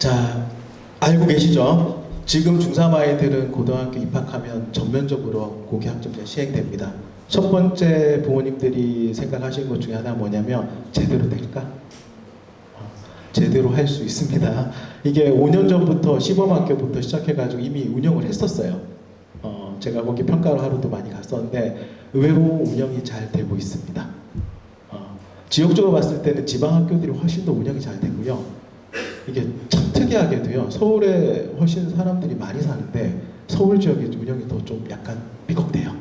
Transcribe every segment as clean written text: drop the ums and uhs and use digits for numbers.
자, 알고 계시죠? 지금 중3 아이들은 고등학교 입학하면 전면적으로 고교학점제 시행됩니다. 첫 번째 부모님들이 생각하시는 것 중에 하나 뭐냐면 제대로 될까? 제대로 할 수 있습니다. 이게 5년 전부터 시범학교부터 시작해가지고 이미 운영을 했었어요. 제가 거기 평가를 하러도 많이 갔었는데 의외로 운영이 잘 되고 있습니다. 지역적으로 봤을 때는 지방학교들이 훨씬 더 운영이 잘 되고요. 이게 참 특이하게도요. 서울에 훨씬 사람들이 많이 사는데 서울 지역의 운영이 더 좀 약간 삐걱대요.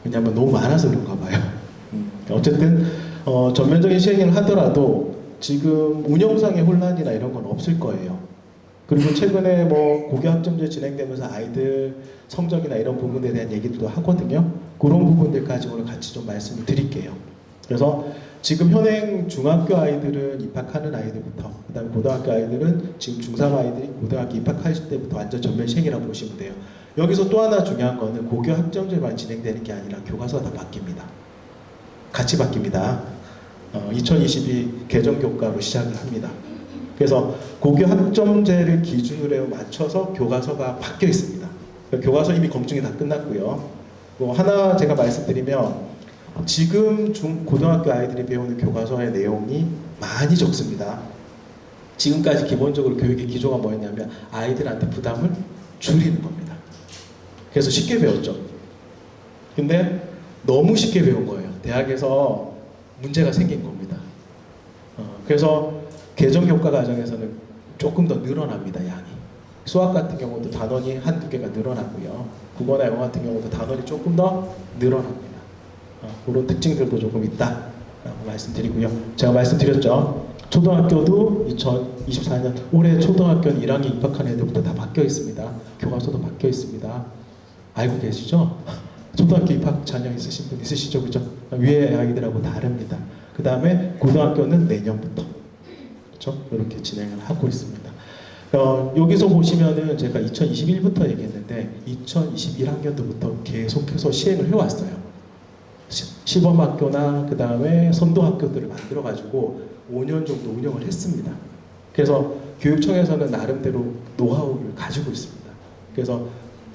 왜냐하면 너무 많아서 그런가 봐요. 어쨌든 전면적인 시행을 하더라도 지금 운영상의 혼란이나 이런 건 없을 거예요. 그리고 최근에 뭐 고교학점제 진행되면서 아이들 성적이나 이런 부분에 대한 얘기들도 하거든요. 그런 부분들까지 오늘 같이 좀 말씀을 드릴게요. 그래서 지금 현행 중학교 아이들은 입학하는 아이들부터, 그 다음에 고등학교 아이들은 지금 중3 아이들이 고등학교 입학하실 때부터 완전 전면 시행이라고 보시면 돼요. 여기서 또 하나 중요한 거는 고교 학점제만 진행되는 게 아니라 교과서가 다 바뀝니다. 같이 바뀝니다. 2022 개정교과로 시작을 합니다. 그래서 고교 학점제를 기준으로 맞춰서 교과서가 바뀌어 있습니다. 교과서 이미 검증이 다 끝났고요. 하나 제가 말씀드리면 지금 고등학교 아이들이 배우는 교과서의 내용이 많이 적습니다. 지금까지 기본적으로 교육의 기조가 뭐였냐면 아이들한테 부담을 줄이는 겁니다. 그래서 쉽게 배웠죠. 근데 너무 쉽게 배운 거예요. 대학에서 문제가 생긴 겁니다. 그래서 개정교과 과정에서는 조금 더 늘어납니다. 양이. 수학 같은 경우도 단원이 한두 개가 늘어나고요. 국어나 영어 같은 경우도 단원이 조금 더 늘어납니다. 그런 특징들도 조금 있다라고 말씀드리고요. 제가 말씀드렸죠. 초등학교도 2024년 올해 초등학교는 1학년 입학한 애들부터 다 바뀌어 있습니다. 교과서도 바뀌어 있습니다. 알고 계시죠? 초등학교 입학 자녀 있으신 분 있으시죠? 그죠? 위에 아이들하고 다릅니다. 그 다음에 고등학교는 내년부터 그렇죠? 이렇게 진행을 하고 있습니다. 여기서 보시면은 제가 2021부터 얘기했는데 2021학년도부터 계속해서 시행을 해왔어요. 시범학교나 그 다음에 선도학교들을 만들어가지고 5년 정도 운영을 했습니다. 그래서 교육청에서는 나름대로 노하우를 가지고 있습니다. 그래서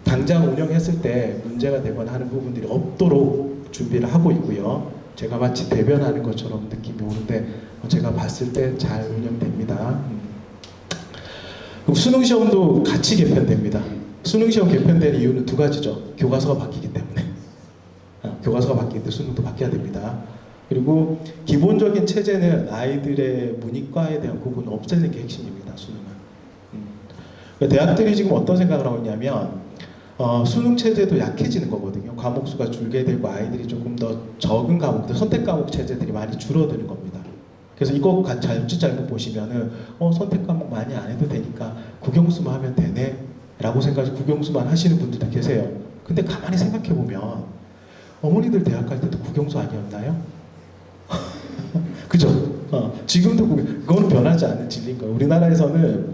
당장 운영했을 때 문제가 되거나 하는 부분들이 없도록 준비를 하고 있고요. 제가 마치 대변하는 것처럼 느낌이 오는데 제가 봤을 때 잘 운영됩니다. 그리고 수능시험도 같이 개편됩니다. 수능시험 개편되는 이유는 두 가지죠. 교과서가 바뀌기 때문에. 교과서가 바뀌기 때문에 수능도 바뀌어야 됩니다. 그리고 기본적인 체제는 아이들의 문이과에 대한 구분을 없애는 게 핵심입니다. 수능은. 대학들이 지금 어떤 생각을 하고 있냐면 수능 체제도 약해지는 거거든요. 과목 수가 줄게 되고 아이들이 조금 더 적은 과목들, 선택 과목 체제들이 많이 줄어드는 겁니다. 그래서 이거 잘못 보시면은 선택 과목 많이 안 해도 되니까 국영수만 하면 되네 라고 생각해서 국영수만 하시는 분들도 계세요. 근데 가만히 생각해 보면 어머니들 대학 갈 때도 국영수 아니었나요? 그죠? 지금도 그거는 변하지 않는 진리인 거예요. 우리나라에서는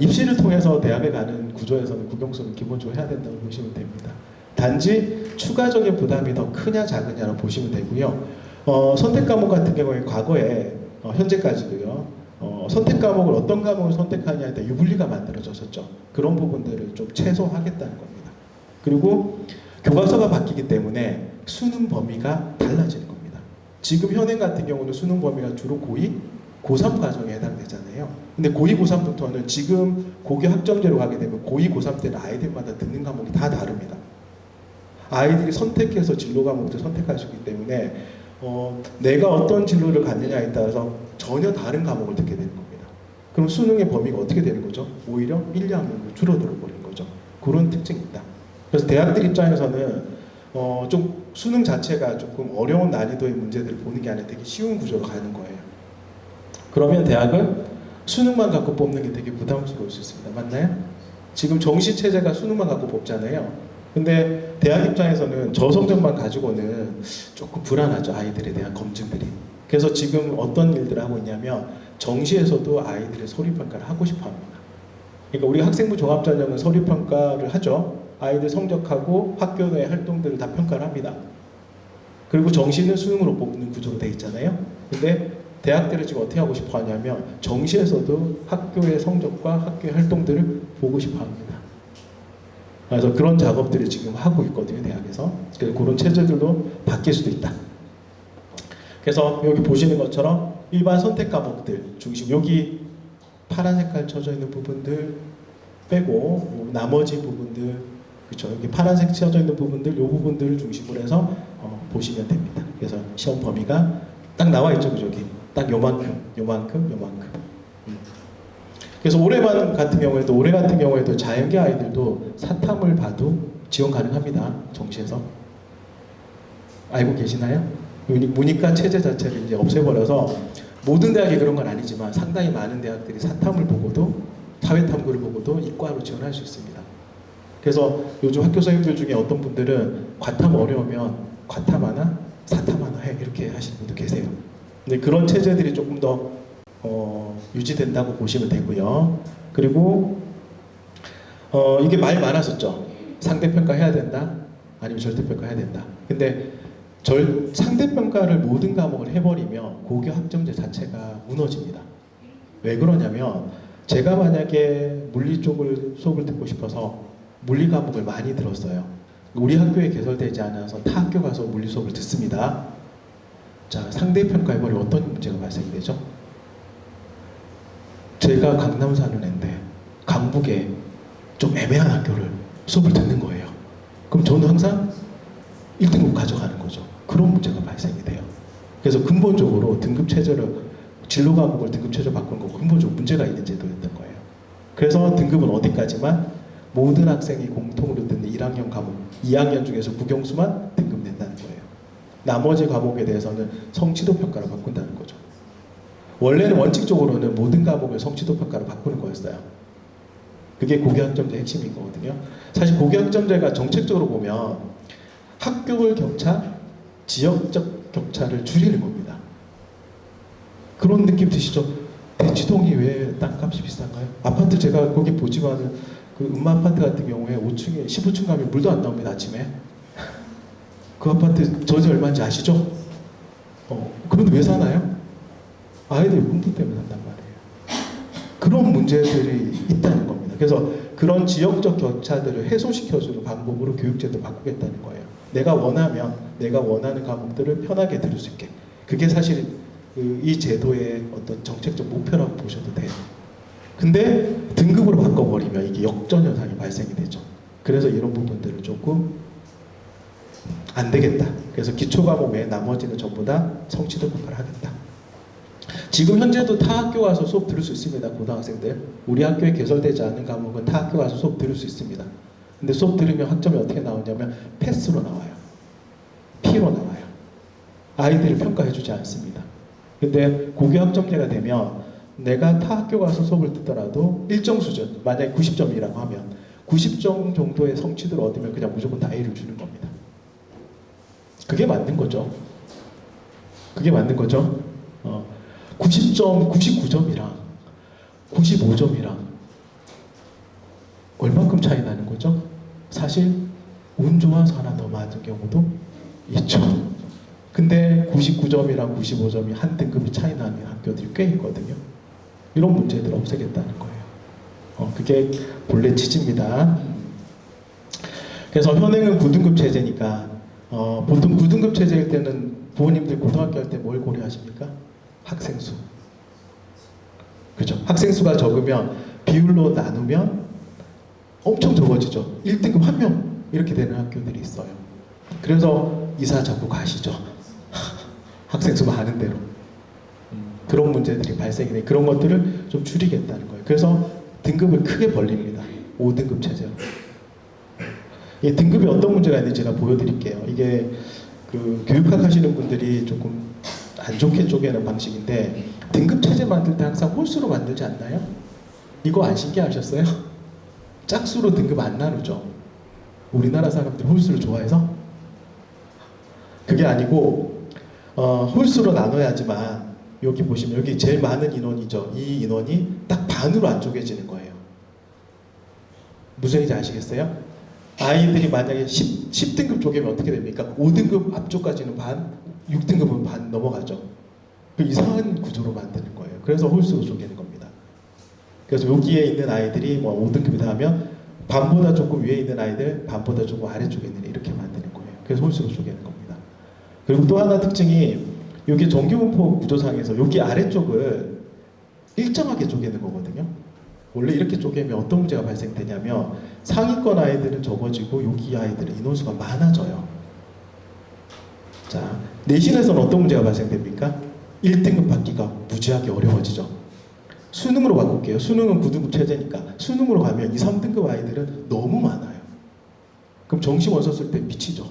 입시를 통해서 대학에 가는 구조에서는 국영수는 기본적으로 해야 된다고 보시면 됩니다. 단지 추가적인 부담이 더 크냐 작으냐로 보시면 되고요. 선택 과목 같은 경우에 과거에 현재까지도요. 선택 과목을 어떤 과목을 선택하냐에 따라 유불리가 만들어졌었죠. 그런 부분들을 좀 최소화하겠다는 겁니다. 그리고 교과서가 바뀌기 때문에 수능 범위가 달라지는 겁니다. 지금 현행 같은 경우는 수능 범위가 주로 고2, 고3 과정에 해당되잖아요. 근데 고2, 고3부터는 지금 고교 학점제로 가게 되면 고2, 고3 때는 아이들마다 듣는 과목이 다 다릅니다. 아이들이 선택해서 진로 과목을 선택할 수 있기 때문에 내가 어떤 진로를 갖느냐에 따라서 전혀 다른 과목을 듣게 되는 겁니다. 그럼 수능의 범위가 어떻게 되는 거죠? 오히려 1, 2학년으로 줄어들어 버리는 거죠. 그런 특징이 있다. 그래서 대학들 입장에서는 좀 수능 자체가 조금 어려운 난이도의 문제들을 보는 게 아니라 되게 쉬운 구조로 가는 거예요. 그러면 대학은 수능만 갖고 뽑는 게 되게 부담스러울 수 있습니다. 맞나요? 지금 정시 체제가 수능만 갖고 뽑잖아요. 근데 대학 입장에서는 저 성적만 가지고는 조금 불안하죠. 아이들에 대한 검증들이. 그래서 지금 어떤 일들을 하고 있냐면 정시에서도 아이들의 서류평가를 하고 싶어 합니다. 그러니까 우리 학생부 종합전형은 서류평가를 하죠. 아이들 성적하고 학교 내 활동들을 다 평가를 합니다. 그리고 정시는 수능으로 뽑는 구조로 되어 있잖아요. 근데 대학들을 지금 어떻게 하고 싶어 하냐면 정시에서도 학교의 성적과 학교의 활동들을 보고 싶어 합니다. 그래서 그런 작업들을 지금 하고 있거든요, 대학에서. 그래서 그런 체제들도 바뀔 수도 있다. 그래서 여기 보시는 것처럼 일반 선택 과목들 중심, 여기 파란 색깔 쳐져 있는 부분들 빼고 나머지 부분들, 그렇죠? 여기 파란색 쳐져 있는 부분들, 이 부분들을 중심으로 해서 보시면 됩니다. 그래서 시험 범위가 딱 나와 있죠, 그죠? 여기 딱 요만큼. 그래서 올해만 같은 경우에도 올해 같은 경우에도 자연계 아이들도 사탐을 봐도 지원 가능합니다. 정시에서. 알고 계시나요? 문이과 체제 자체를 이제 없애버려서 모든 대학이 그런 건 아니지만 상당히 많은 대학들이 사탐을 보고도 사회탐구를 보고도 이과로 지원할 수 있습니다. 그래서 요즘 학교 선생님들 중에 어떤 분들은 과탐 어려우면 과탐 하나, 사탐 하나 해 이렇게 하시는 분도 계세요. 근데 그런 체제들이 조금 더 유지된다고 보시면 되고요. 그리고 이게 말 많았었죠. 상대평가 해야 된다, 아니면 절대평가 해야 된다. 근데 상대평가를 모든 과목을 해버리면 고교 학점제 자체가 무너집니다. 왜 그러냐면 제가 만약에 물리 쪽을 수업을 듣고 싶어서 물리 과목을 많이 들었어요. 우리 학교에 개설되지 않아서 타 학교 가서 물리 수업을 듣습니다. 자, 상대평가 해버리면 어떤 문제가 발생이 되죠? 제가 강남 사는 애인데 강북에 좀 애매한 학교를 수업을 듣는 거예요. 그럼 저는 항상 1등급 가져가는 거죠. 그런 문제가 발생이 돼요. 그래서 근본적으로 등급체제를, 진로 과목을 등급체제로 바꾸는 거 근본적으로 문제가 있는 제도였던 거예요. 그래서 등급은 어디까지만 모든 학생이 공통으로 듣는 1학년 과목, 2학년 중에서 국영수만 등급 낸다는 거예요. 나머지 과목에 대해서는 성취도 평가로 바꾼다는 거죠. 원래는 원칙적으로는 모든 과목을 성취도 평가로 바꾸는 거였어요. 그게 고교학점제 핵심인 거거든요. 사실 고교학점제가 정책적으로 보면 학교별 격차, 지역적 격차를 줄이는 겁니다. 그런 느낌 드시죠? 대치동이 왜 땅값이 비싼가요? 아파트 제가 거기 보지만은 그 음마 아파트 같은 경우에 5층에 15층 가면 물도 안 나옵니다, 아침에. 그 아파트 저지 얼마인지 아시죠? 그런데 왜 사나요? 아이들 공부 때문에 산단 말이에요. 그런 문제들이 있다는 겁니다. 그래서 그런 지역적 격차들을 해소시켜주는 방법으로 교육제도 바꾸겠다는 거예요. 내가 원하면 내가 원하는 과목들을 편하게 들을 수 있게. 그게 사실 이 제도의 어떤 정책적 목표라고 보셔도 돼요. 근데 등급으로 바꿔버리면 이게 역전 현상이 발생이 되죠. 그래서 이런 부분들을 조금 안 되겠다. 그래서 기초 과목 외에 나머지는 전부 다 성취도 평가를 하겠다. 지금 현재도 타 학교 가서 수업 들을 수 있습니다. 고등학생들. 우리 학교에 개설되지 않은 과목은 타 학교 가서 수업 들을 수 있습니다. 근데 수업 들으면 학점이 어떻게 나오냐면 패스로 나와요. P로 나와요. 아이들을 평가해주지 않습니다. 근데 고교 학점제가 되면 내가 타 학교 가서 수업을 듣더라도 일정 수준, 만약에 90점이라고 하면 90점 정도의 성취도를 얻으면 그냥 무조건 다 A를 주는 겁니다. 그게 맞는 거죠. 그게 맞는 거죠. 90점, 99점이랑 95점이랑 얼마큼 차이 나는 거죠? 사실 운 좋아서 하나 더 맞은 경우도 있죠. 근데 99점이랑 95점이 한 등급이 차이 나는 학교들이 꽤 있거든요. 이런 문제들을 없애겠다는 거예요. 그게 본래 취지입니다. 그래서 현행은 9등급 체제니까 보통 9등급 체제일 때는 부모님들 고등학교 할 때 뭘 고려하십니까? 학생 수. 그죠? 학생 수가 적으면 비율로 나누면 엄청 적어지죠. 1등급 1명 이렇게 되는 학교들이 있어요. 그래서 이사 자꾸 가시죠. 학생 수 많은 대로. 그런 문제들이 발생이 돼. 그런 것들을 좀 줄이겠다는 거예요. 그래서 등급을 크게 벌립니다. 5등급 체제로. 이 등급이 어떤 문제가 있는지 제가 보여드릴게요. 이게 그 교육학 하시는 분들이 조금 안 좋게 쪼개는 방식인데 등급 체제 만들 때 항상 홀수로 만들지 않나요? 이거 안 신기하셨어요? 짝수로 등급 안 나누죠. 우리나라 사람들 홀수를 좋아해서? 그게 아니고 홀수로 나눠야지만 여기 보시면 여기 제일 많은 인원이죠. 이 인원이 딱 반으로 안 쪼개지는 거예요. 무슨 얘기인지 아시겠어요? 아이들이 만약에 10등급 쪼개면 어떻게 됩니까? 5등급 앞쪽까지는 반, 6등급은 반 넘어가죠. 그 이상한 구조로 만드는 거예요. 그래서 홀수로 쪼개는 겁니다. 그래서 여기에 있는 아이들이 뭐 5등급이다 하면 반보다 조금 위에 있는 아이들, 반보다 조금 아래쪽에 있는 애 이렇게 만드는 거예요. 그래서 홀수로 쪼개는 겁니다. 그리고 또 하나 특징이 여기 정규분포 구조상에서 여기 아래쪽을 일정하게 쪼개는 거거든요. 원래 이렇게 쪼개면 어떤 문제가 발생되냐면 상위권 아이들은 적어지고 여기 아이들은 인원수가 많아져요. 자, 내신에서는 어떤 문제가 발생됩니까? 1등급 받기가 무지하게 어려워지죠. 수능으로 바꿀게요. 수능은 9등급 체제니까 수능으로 가면 2, 3등급 아이들은 너무 많아요. 그럼 정시 원서 쓸 때 미치죠.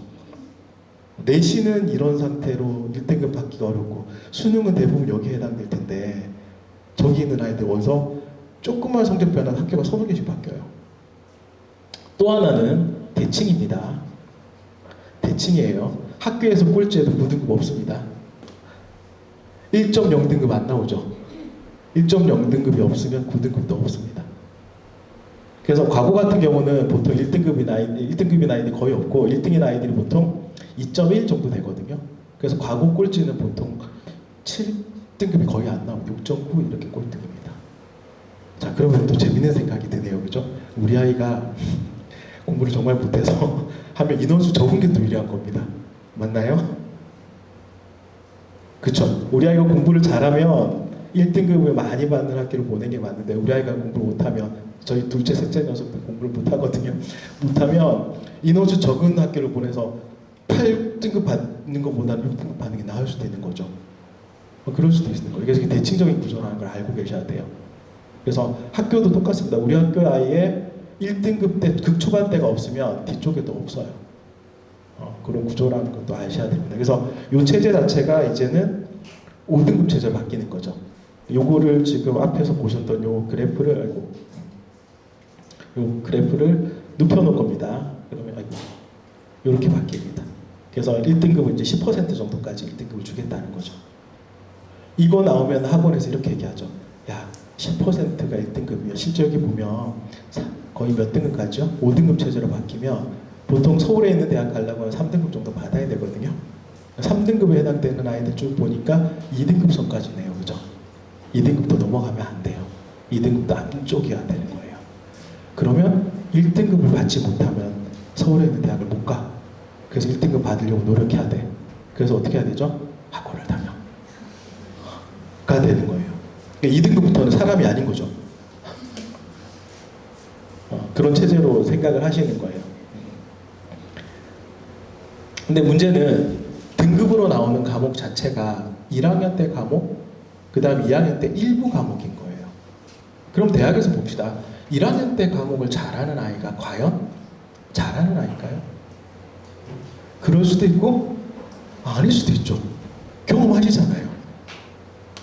내신은 이런 상태로 1등급 받기가 어렵고 수능은 대부분 여기에 해당될 텐데 저기 있는 아이들 원서 조금만 성적 변화 학교가 30개씩 바뀌어요. 또 하나는 대칭입니다. 대칭이에요. 학교에서 꼴찌해도 9등급 없습니다. 1.0등급 안 나오죠. 1.0등급이 없으면 9등급도 없습니다. 그래서 과거 같은 경우는 보통 1등급인 아이들이 거의 없고 1등인 아이들이 보통 2.1 정도 되거든요. 그래서 과거 꼴찌는 보통 7등급이 거의 안 나오고 6.9 이렇게 꼴등입니다. 자, 그러면 또 재밌는 생각이 드네요. 그죠? 우리 아이가 공부를 정말 못해서 하면 인원수 적은 게 더 유리한 겁니다. 맞나요? 그쵸? 우리 아이가 공부를 잘하면 1등급을 많이 받는 학교를 보내는 게 맞는데 우리 아이가 공부를 못하면 저희 둘째, 셋째 녀석들 공부를 못하거든요. 못하면 인원수 적은 학교를 보내서 8등급 받는 것보다는 6등급 받는 게 나을 수도 있는 거죠. 그럴 수도 있는 거예요. 그래서 대칭적인 구조라는 걸 알고 계셔야 돼요. 그래서 학교도 똑같습니다. 우리 학교 아이에 1등급 때 극초반 때가 없으면 뒤쪽에도 없어요. 그런 구조라는 것도 아셔야 됩니다. 그래서 이 체제 자체가 이제는 5등급 체제로 바뀌는 거죠. 요거를 지금 앞에서 보셨던 요 그래프를 눕혀놓은 겁니다. 그러면 이렇게 바뀝니다. 그래서 1등급은 이제 10% 정도까지 1등급을 주겠다는 거죠. 이거 나오면 학원에서 이렇게 얘기하죠. 야, 10%가 1등급이면 실제 여기 보면 거의 몇 등급까지요? 5등급 체제로 바뀌면 보통 서울에 있는 대학 가려고 하면 3등급 정도 받아야 되거든요. 3등급에 해당되는 아이들 쭉 보니까 2등급 선까지네요. 그죠? 2등급도 넘어가면 안 돼요. 2등급도 안쪽이어야 되는 거예요. 그러면 1등급을 받지 못하면 서울에 있는 대학을 못 가. 그래서 1등급 받으려고 노력해야 돼. 그래서 어떻게 해야 되죠? 학원을 다녀. 가 되는 거예요. 2등급부터는 사람이 아닌 거죠. 그런 체제로 생각을 하시는 거예요. 근데 문제는 등급으로 나오는 과목 자체가 1학년 때 과목, 그 다음 2학년 때 일부 과목인 거예요. 그럼 대학에서 봅시다. 1학년 때 과목을 잘하는 아이가 과연 잘하는 아이일까요? 그럴 수도 있고 아닐 수도 있죠. 경험하시잖아요.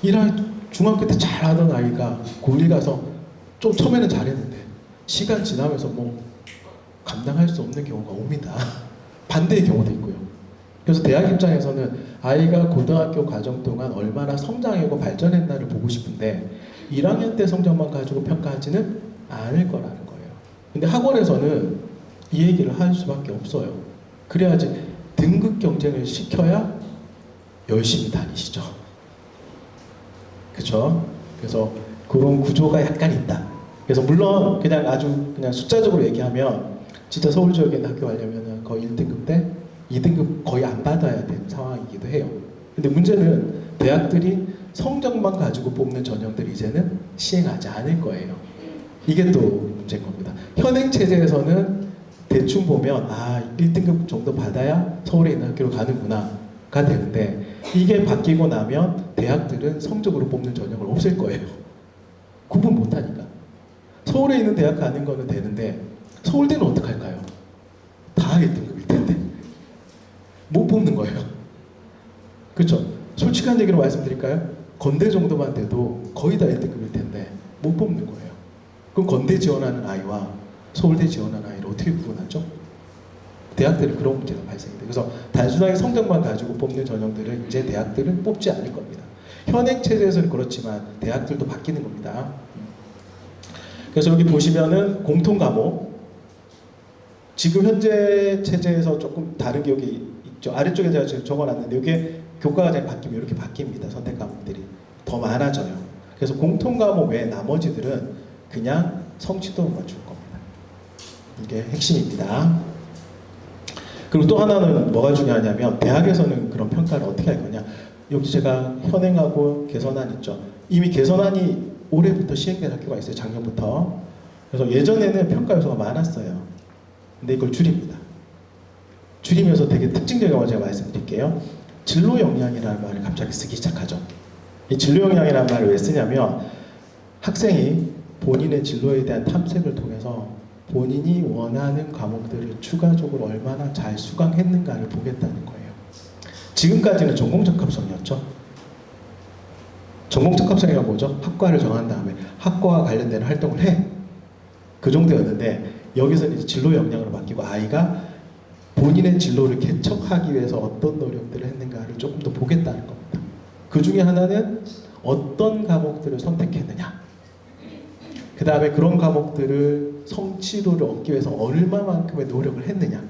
1학년 중학교 때 잘하던 아이가 고1 가서 좀 처음에는 잘했는데 시간 지나면서 뭐 감당할 수 없는 경우가 옵니다. 반대의 경우도 있고요. 그래서 대학 입장에서는 아이가 고등학교 과정 동안 얼마나 성장하고 발전했나를 보고 싶은데 1학년 때 성적만 가지고 평가하지는 않을 거라는 거예요. 근데 학원에서는 이 얘기를 할 수밖에 없어요. 그래야지 등급 경쟁을 시켜야 열심히 다니시죠. 그렇죠? 그래서 그런 구조가 약간 있다. 그래서 물론 그냥 아주 그냥 숫자적으로 얘기하면 진짜 서울 지역에 있는 학교 가려면 거의 1등급 때 2등급 거의 안 받아야 되는 상황이기도 해요. 근데 문제는 대학들이 성적만 가지고 뽑는 전형들이 이제는 시행하지 않을 거예요. 이게 또 문제인 겁니다. 현행 체제에서는 대충 보면 1등급 정도 받아야 서울에 있는 학교로 가는구나 가 되는데 이게 바뀌고 나면 대학들은 성적으로 뽑는 전형을 없앨 거예요. 구분 못하니까. 서울에 있는 대학 가는 거는 되는데 서울대는 어떡할까요? 다 1등급일 텐데 못 뽑는 거예요. 그렇죠? 솔직한 얘기로 말씀드릴까요? 건대 정도만 돼도 거의 다 1등급일 텐데 못 뽑는 거예요. 그럼 건대 지원하는 아이와 서울대 지원하는 아이를 어떻게 구분하죠? 대학들은 그런 문제가 발생돼요. 그래서 단순하게 성적만 가지고 뽑는 전형들을 이제 대학들은 뽑지 않을 겁니다. 현행 체제에서는 그렇지만 대학들도 바뀌는 겁니다. 그래서 여기 보시면은 공통 과목, 지금 현재 체제에서 조금 다른 게 여기 있죠. 아래쪽에 제가 적어놨는데 이게 교과과정이 바뀌면 이렇게 바뀝니다. 선택 과목들이 더 많아져요. 그래서 공통 과목 외에 나머지들은 그냥 성취도만 줄 겁니다. 이게 핵심입니다. 그리고 또 하나는 뭐가 중요하냐면 대학에서는 그런 평가를 어떻게 할 거냐. 여기 제가 현행하고 개선안 있죠. 이미 개선안이 올해부터 시행된 학교가 있어요. 작년부터. 그래서 예전에는 평가 요소가 많았어요. 근데 이걸 줄입니다. 줄이면서 되게 특징적인 거 제가 말씀드릴게요. 진로 역량이라는 말을 갑자기 쓰기 시작하죠. 이 진로 역량이라는 말을 왜 쓰냐면 학생이 본인의 진로에 대한 탐색을 통해서 본인이 원하는 과목들을 추가적으로 얼마나 잘 수강했는가를 보겠다는 거예요. 지금까지는 전공적합성이었죠. 전공적합성이가 뭐죠? 학과를 정한 다음에 학과와 관련된 활동을 해. 그 정도였는데 여기서는 이제 진로 역량으로 바뀌고 아이가 본인의 진로를 개척하기 위해서 어떤 노력들을 했는가를 조금 더 보겠다는 겁니다. 그 중에 하나는 어떤 과목들을 선택했느냐. 그 다음에 그런 과목들을 성취도를 얻기 위해서 얼마만큼의 노력을 했느냐.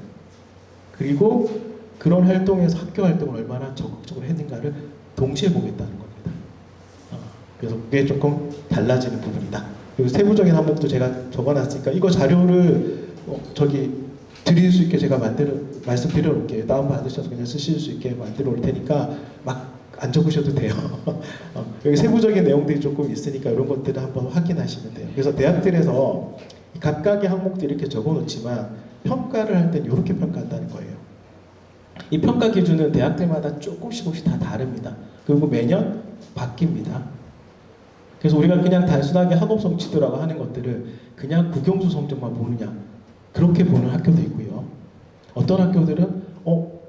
그리고 그런 활동에서 학교 활동을 얼마나 적극적으로 했는가를 동시에 보겠다는 겁니다. 그래서 그게 조금 달라지는 부분이다. 그리고 세부적인 항목도 제가 적어놨으니까 이거 자료를 드릴 수 있게 제가 말씀드려 놓을게요. 다운받으셔서 그냥 쓰실 수 있게 만들어 올 테니까 막 안 적으셔도 돼요. 여기 세부적인 내용들이 조금 있으니까 이런 것들을 한번 확인하시면 돼요. 그래서 대학들에서 각각의 항목들을 이렇게 적어 놓지만 평가를 할 때는 이렇게 평가한다는 거예요. 이 평가 기준은 대학들마다 조금씩 다 다릅니다. 그리고 매년 바뀝니다. 그래서 우리가 그냥 단순하게 학업 성취도라고 하는 것들을 그냥 국영수 성적만 보느냐 그렇게 보는 학교도 있고요. 어떤 학교들은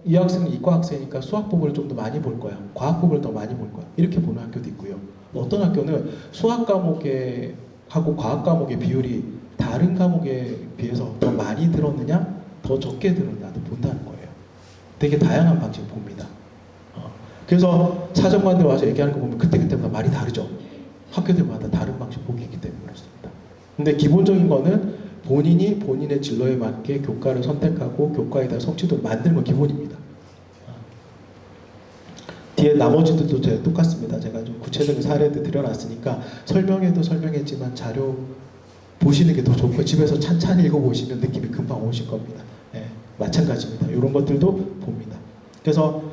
이 학생은 이과 학생이니까 수학 부분을 좀 더 많이 볼 거야. 과학 부분을 더 많이 볼 거야. 이렇게 보는 학교도 있고요. 어떤 학교는 수학 과목에 하고 과학 과목의 비율이 다른 과목에 비해서 더 많이 들었느냐 더 적게 들었느냐도 본다는 거예요. 되게 다양한 방식을 봅니다. 그래서 사정관들 와서 얘기하는 거 보면 그때마다 말이 다르죠. 학교들마다 다른 방식 보기 있기 때문에 그렇습니다. 근데 기본적인 거는 본인이 본인의 진로에 맞게 교과를 선택하고 교과에 대한 성취도를 만드는 건 기본입니다. 뒤에 나머지들도 똑같습니다. 제가 좀 구체적인 사례들 드려놨으니까 설명해도 설명했지만 자료 보시는 게 더 좋고 집에서 찬찬히 읽어보시면 느낌이 금방 오실 겁니다. 마찬가지입니다. 이런 것들도 봅니다. 그래서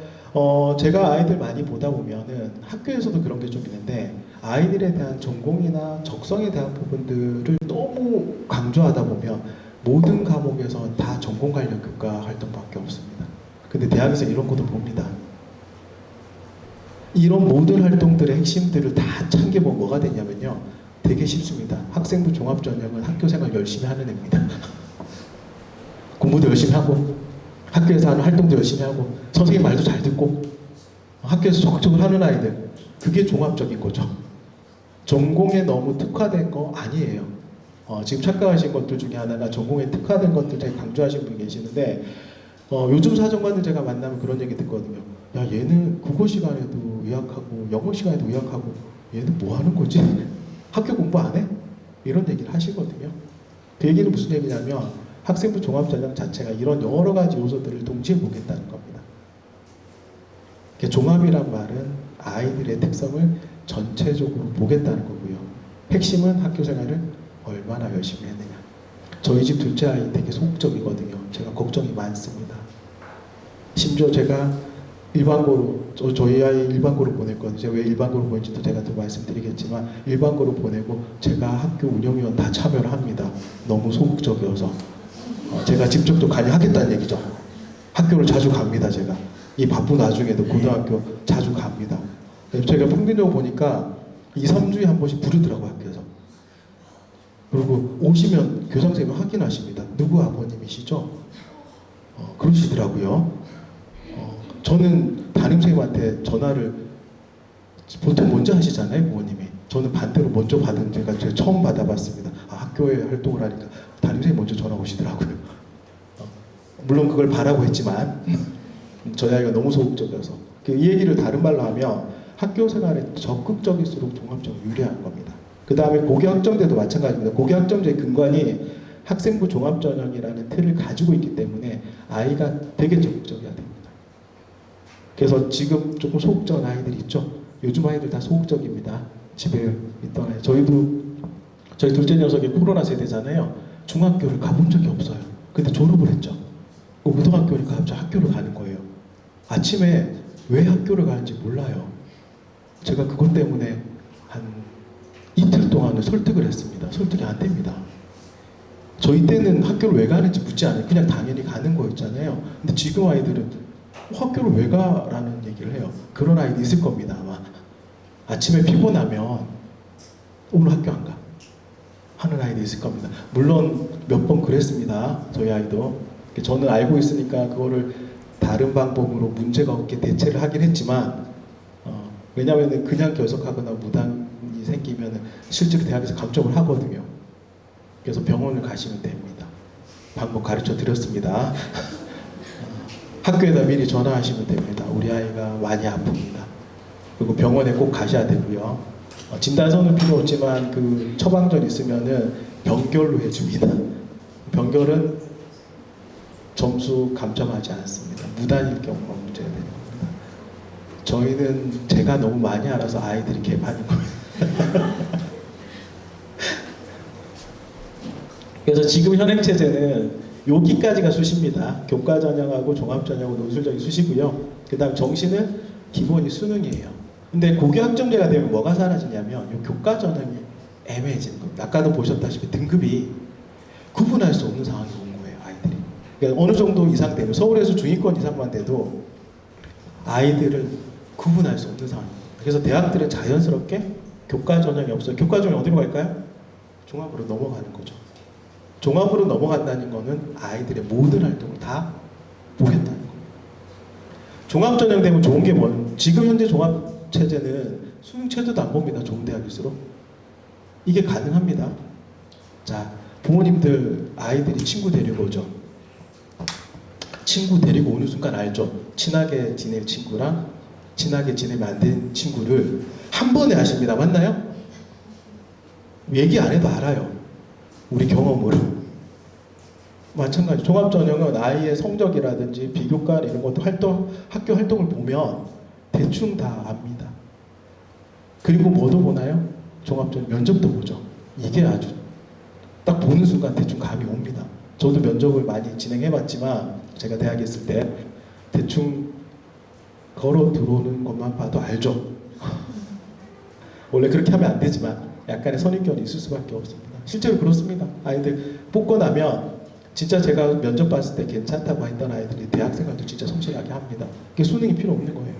제가 아이들 많이 보다 보면은 학교에서도 그런 게 좀 있는데 아이들에 대한 전공이나 적성에 대한 부분들을 너무 강조하다 보면 모든 과목에서 다 전공 관련 교과 활동밖에 없습니다. 근데 대학에서 이런 것도 봅니다. 이런 모든 활동들의 핵심들을 다 참겨보면 뭐가 되냐면요. 되게 쉽습니다. 학생부 종합전형은 학교생활 열심히 하는 애입니다. 공부도 열심히 하고 학교에서 하는 활동도 열심히 하고 선생님 말도 잘 듣고 학교에서 적극적으로 하는 아이들, 그게 종합적인 거죠. 전공에 너무 특화된 거 아니에요. 지금 착각하신 것들 중에 하나가 전공에 특화된 것들 되게 강조하시는 분이 계시는데 요즘 사정관들 제가 만나면 그런 얘기 듣거든요. 야, 얘는 국어 시간에도 의학하고 영어 시간에도 의학하고 얘는 뭐 하는 거지? 학교 공부 안 해? 이런 얘기를 하시거든요. 그 얘기는 무슨 얘기냐면 학생부 종합전형 자체가 이런 여러 가지 요소들을 동시에 보겠다는 겁니다. 종합이란 말은 아이들의 특성을 전체적으로 보겠다는 거고요. 핵심은 학교 생활을 얼마나 열심히 했느냐. 저희 집 둘째 아이 되게 소극적이거든요. 제가 걱정이 많습니다. 심지어 제가 일반고로, 저희 아이 일반고로 보냈거든요. 제가 왜 일반고로 보냈지도 제가 또 말씀드리겠지만 일반고로 보내고 제가 학교 운영위원 다 참여를 합니다. 너무 소극적이어서. 제가 직접 또 관여하겠다는 얘기죠. 학교를 자주 갑니다. 제가 이 바쁜 와중에도 고등학교 자주 갑니다. 제가 평균적으로 보니까 2, 3주에 한 번씩 부르더라고요. 학교에서. 그리고 오시면 교장선생님이 확인하십니다. 누구 아버님이시죠? 그러시더라고요. 저는 담임선생님한테 전화를 보통 먼저 하시잖아요. 부모님이. 저는 반대로 먼저 받은 제가 처음 받아봤습니다. 학교에 활동을 하니까 담임선생님이 먼저 전화 오시더라고요. 물론 그걸 바라고 했지만 저희 아이가 너무 소극적이어서 이 얘기를 다른 말로 하면 학교 생활에 적극적일수록 종합적으로 유리한 겁니다. 그 다음에 고교학점제도 마찬가지입니다. 고교학점제의 근간이 학생부 종합전형이라는 틀을 가지고 있기 때문에 아이가 되게 적극적이어야 됩니다. 그래서 지금 조금 소극적인 아이들이 있죠. 요즘 아이들 다 소극적입니다. 집에 있던 아이. 저희 둘째 녀석이 코로나 세대잖아요. 중학교를 가본 적이 없어요. 근데 졸업을 했죠. 고등학교니까 갑자기 학교를 가는 거예요. 아침에 왜 학교를 가는지 몰라요. 제가 그것 때문에 한 이틀 동안은 설득을 했습니다. 설득이 안 됩니다. 저희 때는 학교를 왜 가는지 묻지 않아요. 그냥 당연히 가는 거였잖아요. 근데 지금 아이들은 학교를 왜 가라는 얘기를 해요. 그런 아이도 있을 겁니다. 아마 아침에 피곤하면 오늘 학교 안 가 하는 아이도 있을 겁니다. 물론 몇 번 그랬습니다. 저희 아이도. 저는 알고 있으니까 그거를 다른 방법으로 문제가 없게 대체를 하긴 했지만 왜냐하면 그냥 결석하거나 무단이 생기면 실제로 대학에서 감점을 하거든요. 그래서 병원을 가시면 됩니다. 방법 가르쳐 드렸습니다. 학교에다 미리 전화하시면 됩니다. 우리 아이가 많이 아픕니다. 그리고 병원에 꼭 가셔야 되고요. 진단서는 필요 없지만 그 처방전 있으면은 병결로 해줍니다. 병결은 점수 감점하지 않습니다. 무단일 경우만 문제가 되는 겁니다. 저희는 제가 너무 많이 알아서 아이들이 개판인 거예요. 그래서 지금 현행 체제는 여기까지가 수시입니다. 교과 전형하고 종합 전형하고 논술적인 수시고요. 그 다음 정시는 기본이 수능이에요. 근데 고교 학점제가 되면 뭐가 사라지냐면 이 교과 전형이 애매해지는 겁니다. 아까도 보셨다시피 등급이 구분할 수 없는 상황이 온 거예요, 아이들이. 그러니까 어느 정도 이상 되면 서울에서 중위권 이상만 돼도 아이들을 구분할 수 없는 상황입니다. 그래서 대학들은 자연스럽게 교과 전형이 없어요. 교과 전형이 어디로 갈까요? 종합으로 넘어가는 거죠. 종합으로 넘어간다는 거는 아이들의 모든 활동을 다 보겠다는 겁니다. 종합 전형 되면 좋은 게 뭐예요? 지금 현재 종합 체제는 수능 체제도 안 봅니다. 좋은 대학일수록. 이게 가능합니다. 자, 부모님들 아이들이 친구 데리고 오죠. 친구 데리고 오는 순간 알죠. 친하게 지낼 친구랑 친하게 지내면 안 되는 친구를 한 번에 아십니다. 맞나요? 얘기 안 해도 알아요. 우리 경험으로. 마찬가지. 종합전형은 아이의 성적이라든지 비교과 이런 것도 학교 활동을 보면 대충 다 압니다. 그리고 뭐도 보나요? 종합전형 면접도 보죠. 이게 아주 딱 보는 순간 대충 감이 옵니다. 저도 면접을 많이 진행해봤지만 제가 대학에 있을 때 대충 걸어 들어오는 것만 봐도 알죠. 원래 그렇게 하면 안 되지만 약간의 선입견이 있을 수밖에 없습니다. 실제로 그렇습니다. 아이들 뽑고 나면 진짜 제가 면접 봤을 때 괜찮다고 했던 아이들이 대학생활도 진짜 성실하게 합니다. 그게 수능이 필요 없는 거예요.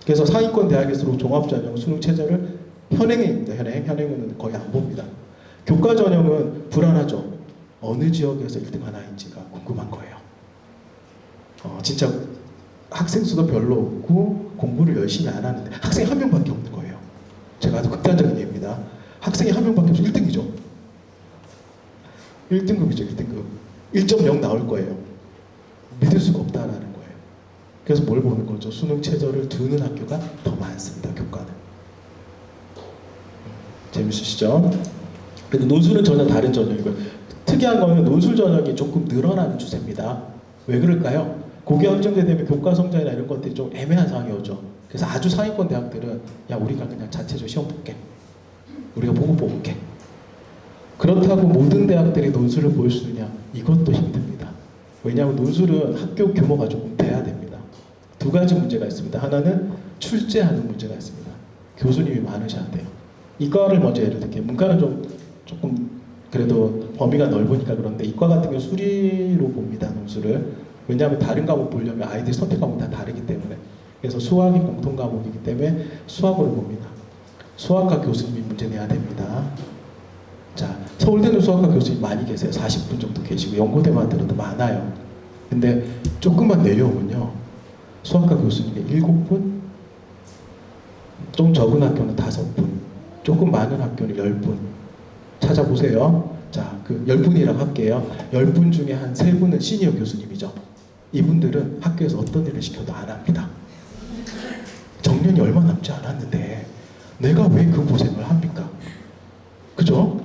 그래서 상위권 대학일수록 종합전형 수능 체제를 현행입니다. 현행은 거의 안 봅니다. 교과 전형은 불안하죠. 어느 지역에서 1등 하나인지가 궁금한 거예요. 진짜 학생 수도 별로 없고 공부를 열심히 안 하는데 학생이 한 명밖에 없는 거예요. 제가 아주 극단적인 예입니다. 학생이 한 명밖에 없어 1등이죠. 1등급이죠. 1등급. 1.0 나올 거예요. 믿을 수가 없다라는 거예요. 그래서 뭘 보는 거죠? 수능 최저를 두는 학교가 더 많습니다. 교과는. 재밌으시죠? 근데 논술은 전혀 다른 전형이고요. 특이한 거는 논술 전형이 조금 늘어나는 추세입니다. 왜 그럴까요? 고교 학점제 되면 교과 성적이나 이런 것들이 좀 애매한 상황이 오죠. 그래서 아주 상위권 대학들은 야 우리가 그냥 자체적으로 시험 볼게. 우리가 보고 뽑을게. 그렇다고 모든 대학들이 논술을 볼 수 있느냐? 이것도 힘듭니다. 왜냐하면 논술은 학교 규모가 조금 돼야 됩니다. 두 가지 문제가 있습니다. 하나는 출제하는 문제가 있습니다. 교수님이 많으셔야 돼요. 이과를 먼저 예를 들게 문과는 조금 그래도 범위가 넓으니까 그런데 이과 같은 경우 수리로 봅니다. 논술을. 왜냐하면 다른 과목 보려면 아이들이 선택 과목이 다 다르기 때문에. 그래서 수학이 공통 과목이기 때문에 수학으로 봅니다. 수학과 교수님이 문제 내야 됩니다. 자, 서울대는 수학과 교수님 많이 계세요. 40분 정도 계시고 연고대만 들어도 많아요. 근데 조금만 내려오면요. 수학과 교수님이 7분, 좀 적은 학교는 5분, 조금 많은 학교는 10분. 찾아보세요. 자, 그 10분이라고 할게요. 10분 중에 한 3분은 시니어 교수님이죠. 이분들은 학교에서 어떤 일을 시켜도 안 합니다. 정년이 얼마 남지 않았는데 내가 왜 그 고생을 합니까? 그죠?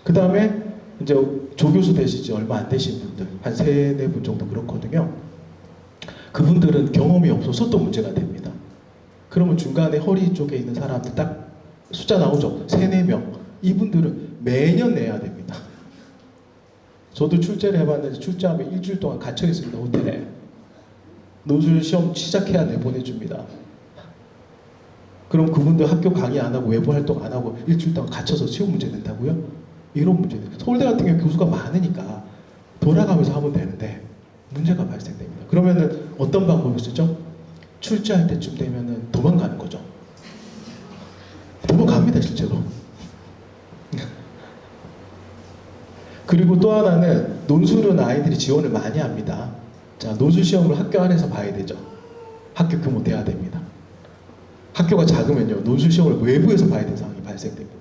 그 다음에 이제 조교수 되시지 얼마 안 되신 분들 한 3-4분 정도 그렇거든요. 그분들은 경험이 없어서 또 문제가 됩니다. 그러면 중간에 허리 쪽에 있는 사람들 딱 숫자 나오죠. 3, 4명. 이분들은 매년 내야 됩니다. 저도 출제를 해봤는데 출제하면 일주일 동안 갇혀 있습니다. 호텔에. 노출 시험 시작해야 내보내줍니다. 그럼 그분들 학교 강의 안 하고 외부 활동 안 하고 일주일 동안 갇혀서 시험 문제 낸다고요? 이런 문제들. 서울대 같은 경우 교수가 많으니까 돌아가면서 하면 되는데 문제가 발생됩니다. 그러면은 어떤 방법을 쓰죠? 출제할 때쯤 되면은 도망가는 거죠. 도망갑니다, 실제로. 그리고 또 하나는 논술은 아이들이 지원을 많이 합니다. 자, 논술 시험을 학교 안에서 봐야 되죠. 학교 규모 돼야 됩니다. 학교가 작으면요, 논술 시험을 외부에서 봐야 되는 상황이 발생됩니다.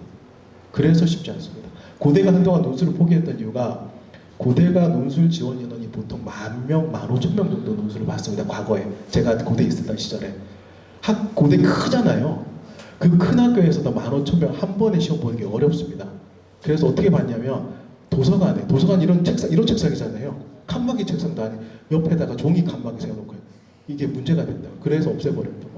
그래서 쉽지 않습니다. 고대가 한동안 논술을 포기했던 이유가 고대가 논술 지원 인원이 보통 10,000명, 15,000명 정도 논술을 봤습니다. 과거에 제가 고대에 있었던 시절에 고대 크잖아요. 그 큰 학교에서도 15,000명 한 번에 시험 보는 게 어렵습니다. 그래서 어떻게 봤냐면 도서관 이런 책상이잖아요. 칸막이 책상도 아닌 옆에다가 종이 칸막이 세워놓고 이게 문제가 된다. 그래서 없애버렸던 겁니다.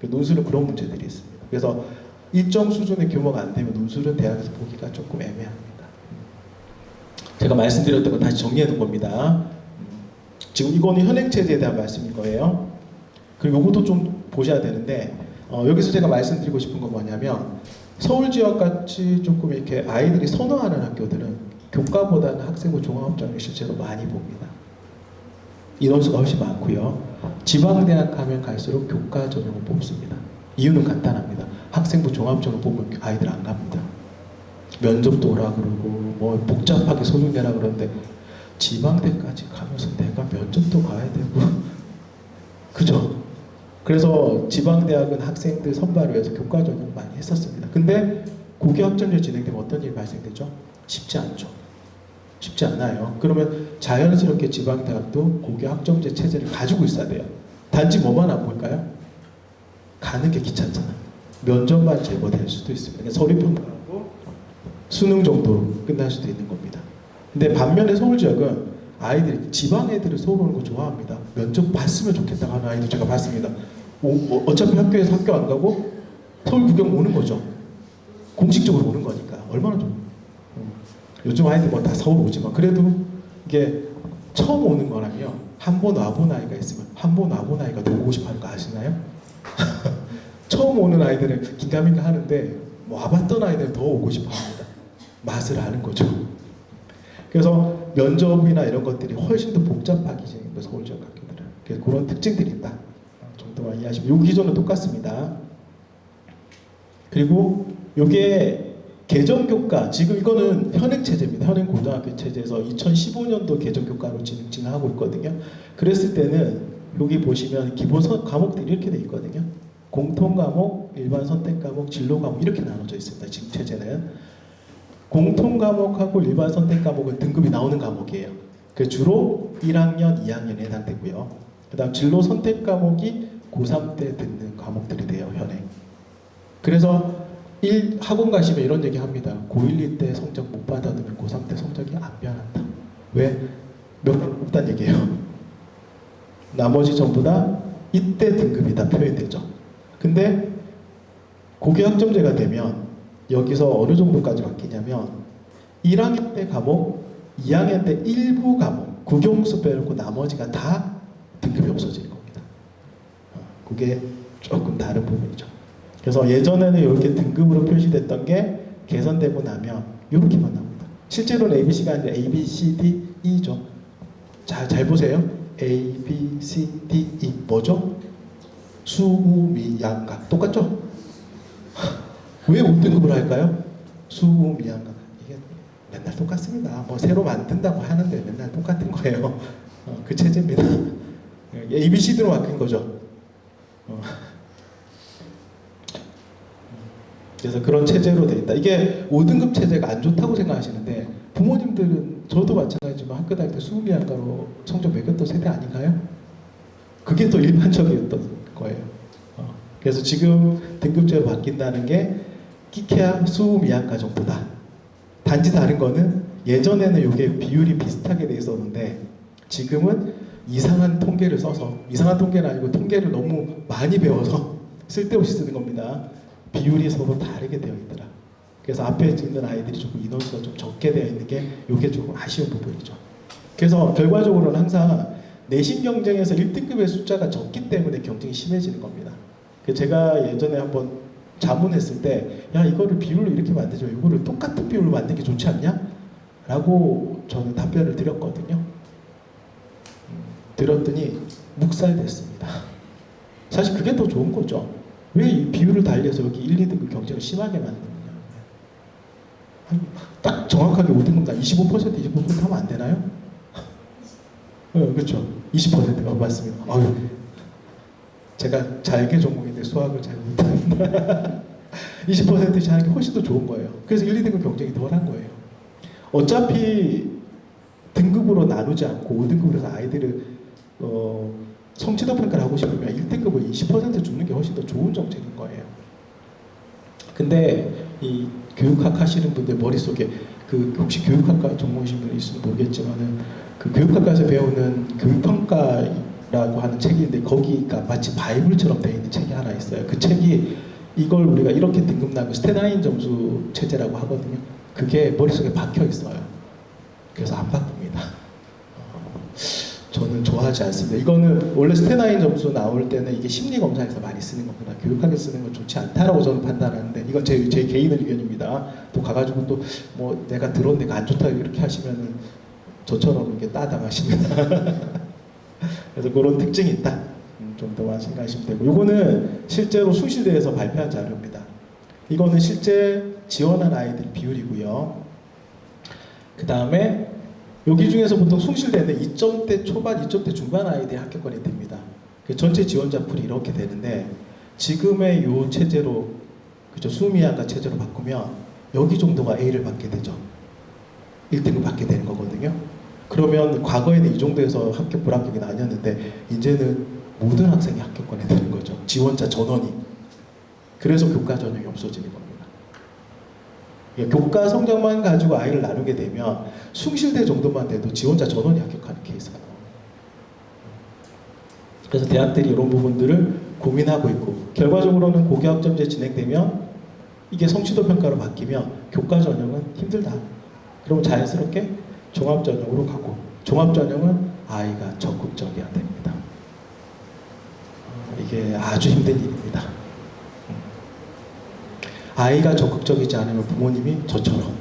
논술은 그런 문제들이 있습니다. 그래서 일정 수준의 규모가 안 되면 논술은 대학에서 보기가 조금 애매합니다. 제가 말씀드렸던 건 다시 정리해 놓은 겁니다. 지금 이거는 현행체제에 대한 말씀인 거예요. 그리고 이것도 좀 보셔야 되는데 여기서 제가 말씀드리고 싶은 건 뭐냐면 서울 지역같이 조금 이렇게 아이들이 선호하는 학교들은 교과보다는 학생부 종합전형을 실제로 많이 봅니다. 인원수가 훨씬 많고요. 지방대학 가면 갈수록 교과 전형을 뽑습니다. 이유는 간단합니다. 학생부 종합전형 뽑으면 아이들 안 갑니다. 면접도 오라 그러고 뭐 복잡하게 소중내라 그러는데 지방대까지 가면서 내가 면접도 가야 되고 그죠? 그래서 지방대학은 학생들 선발을 위해서 교과 전형 많이 했었습니다. 근데 고교 학점제 진행되면 어떤 일이 발생되죠? 쉽지 않죠. 쉽지 않아요. 그러면 자연스럽게 지방대학도 고교 학점제 체제를 가지고 있어야 돼요. 단지 뭐만 안 볼까요? 가는 게 귀찮잖아. 면접만 제거될 수도 있습니다. 서류 평가하고 수능 정도 끝날 수도 있는 겁니다. 근데 반면에 서울 지역은 아이들이 지방 애들을 서울 오는 거 좋아합니다. 면접 봤으면 좋겠다고 하는 아이도 제가 봤습니다. 어차피 학교에서 학교 안 가고 서울 구경 오는 거죠. 공식적으로 오는 거니까 얼마나 좋아요. 요즘 아이들 뭐 다 서울 오지만 그래도 이게 처음 오는 거라며 한 번 와본 아이가 있으면 한 번 와본 아이가 더 오고 싶어 하는 거 아시나요? 처음 오는 아이들은 긴가민가 하는데 뭐 와봤던 아이들은 더 오고 싶어 합니다. 맛을 아는 거죠. 그래서 면접이나 이런 것들이 훨씬 더 복잡하게 진행돼요. 서울 지역 학교들은. 그래서 그런 특징들이 있다 정도만 이해하시면 요 기존은 똑같습니다. 그리고 요게 개정교과, 지금 이거는 현행체제입니다. 현행고등학교 체제에서 2015년도 개정교과로 진행하고 있거든요. 그랬을 때는 여기 보시면 기본 과목들이 이렇게 돼 있거든요. 공통과목, 일반 선택과목, 진로과목 이렇게 나눠져 있습니다. 지금 체제는. 공통과목하고 일반 선택과목은 등급이 나오는 과목이에요. 그 주로 1학년, 2학년에 해당되고요. 그 다음 진로 선택과목이 고3 때 듣는 과목들이 돼요. 현행. 그래서 학원 가시면 이런 얘기 합니다. 고1, 2 때 성적 못 받아두면 고3 때 성적이 안 변한다. 왜? 몇 번 없단 얘기예요. 나머지 전부 다 이때 등급이 다 표현되죠. 근데 고교 학점제가 되면 여기서 어느 정도까지 바뀌냐면 1학년 때 과목, 2학년 때 일부 과목, 국영수 빼놓고 나머지가 다 등급이 없어지는 겁니다. 그게 조금 다른 부분이죠. 그래서 예전에는 이렇게 등급으로 표시됐던 게 개선되고 나면 이렇게만 나옵니다. 실제로는 ABC가 아니라 A, B, C, D, E죠. 자, 잘 보세요. A, B, C, D, E 뭐죠? 수, 우, 미, 양, 가 똑같죠? 왜 5등급을 할까요? 수, 우, 미, 양, 가 이게 맨날 똑같습니다. 뭐 새로 만든다고 하는데 맨날 똑같은 거예요. 그 체제입니다. A, B, C, D로 바뀐 거죠. 그래서 그런 체제로 돼 있다. 이게 5등급 체제가 안 좋다고 생각하시는데 부모님들은 저도 마찬가지지만 학교 다닐 때 수음이한가로 성적 매겼던 세대 아닌가요? 그게 더 일반적이었던 거예요. 그래서 지금 등급제로 바뀐다는 게 끼케야 수음이한가 정도다. 단지 다른 거는 예전에는 이게 비율이 비슷하게 돼 있었는데 지금은 이상한 통계를 써서, 이상한 통계는 아니고 통계를 너무 많이 배워서 쓸데없이 쓰는 겁니다. 비율이 서로 다르게 되어 있더라. 그래서 앞에 있는 아이들이 조금 인원수가 좀 적게 되어 있는 게 이게 조금 아쉬운 부분이죠. 그래서 결과적으로는 항상 내신 경쟁에서 1등급의 숫자가 적기 때문에 경쟁이 심해지는 겁니다. 제가 예전에 한번 자문했을 때, 야, 이거를 비율로 이렇게 만들죠. 이거를 똑같은 비율로 만드는 게 좋지 않냐? 라고 저는 답변을 드렸거든요. 들었더니 묵살됐습니다. 사실 그게 더 좋은 거죠. 왜 이 비율을 달리해서 여기 1, 2등급 경쟁을 심하게 만드느냐. 딱 정확하게 5등급 다 25%, 25% 하면 안 되나요? 그렇죠. 20%가 맞습니다. 제가 잘게 전공인데 수학을 잘 못합니다. 20%씩 하는 게 훨씬 더 좋은 거예요. 그래서 1, 2등급 경쟁이 덜한 거예요. 어차피 등급으로 나누지 않고 5등급으로 해서 아이들을 성취도 평가를 하고 싶으면 1등급을 20% 주는 게 훨씬 더 좋은 정책인 거예요. 근데 이 교육학 하시는 분들 머릿속에 혹시 교육학과 전공이신 분이 있으면 모르겠지만은 그 교육학과에서 배우는 교육평가라고 하는 책인데 거기가 마치 바이블처럼 되어 있는 책이 하나 있어요. 그 책이 이걸 우리가 이렇게 등급 나누고 스테나인 점수 체제라고 하거든요. 그게 머릿속에 박혀 있어요. 그래서 안 바꿉니다. 저는 좋아하지 않습니다. 이거는 원래 스테나인 점수 나올 때는 이게 심리 검사에서 많이 쓰는 겁니다. 교육학에 쓰는 건 좋지 않다라고 저는 판단하는데 이건 제 개인 의견입니다. 또 가가지고 또 뭐 내가 들었는데 안 좋다 이렇게 하시면은 저처럼 이렇게 따당하십니다. 그래서 그런 특징이 있다. 좀 더 생각하시면 되고, 이거는 실제로 숭실대에서 발표한 자료입니다. 이거는 실제 지원한 아이들 비율이고요. 그 다음에 여기 중에서 보통 숭실대는 2점대 초반, 2점대 중반 아이들이 합격권이 됩니다. 전체 지원자 풀이 이렇게 되는데 지금의 이 체제로, 그죠, 수미안과 체제로 바꾸면 여기 정도가 A를 받게 되죠. 1등급 받게 되는 거거든요. 그러면 과거에는 이 정도에서 합격 불합격이 나뉘었는데 이제는 모든 학생이 합격권이 되는 거죠. 지원자 전원이. 그래서 교과 전형이 없어지는 겁니다. 교과 성적만 가지고 아이를 나누게 되면 숭실대 정도만 돼도 지원자 전원이 합격하는 케이스가 나옵니다. 그래서 대학들이 이런 부분들을 고민하고 있고, 결과적으로는 고교학점제 진행되면 이게 성취도 평가로 바뀌면 교과 전형은 힘들다. 그러면 자연스럽게 종합전형으로 가고, 종합전형은 아이가 적극적이어야 됩니다. 이게 아주 힘든 일입니다. 아이가 적극적이지 않으면 부모님이 저처럼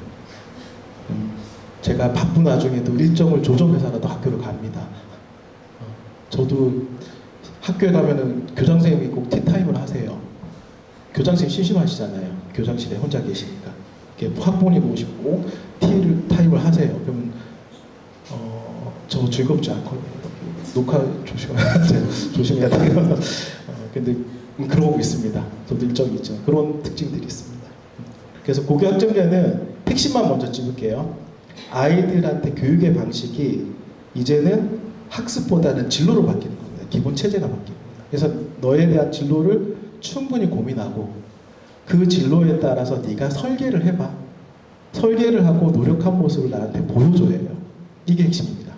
제가 바쁜 와중에도 일정을 조정해서라도 학교를 갑니다. 저도 학교에 가면은 교장선생님이 꼭 티타임을 하세요. 교장선생님 심심하시잖아요. 교장실에 혼자 계시니까. 학부모님 오시고 티타임을 하세요. 그러면 저 즐겁지 않거든요. 녹화 조심해야 돼요. 근데 그러고 있습니다. 저도 일정이 있죠. 그런 특징들이 있습니다. 그래서 고교학점제는 핵심만 먼저 찝을게요. 아이들한테 교육의 방식이 이제는 학습보다는 진로로 바뀌는 겁니다. 기본 체제가 바뀝니다. 그래서 너에 대한 진로를 충분히 고민하고 그 진로에 따라서 네가 설계를 해봐. 설계를 하고 노력한 모습을 나한테 보여줘야 해요. 이게 핵심입니다.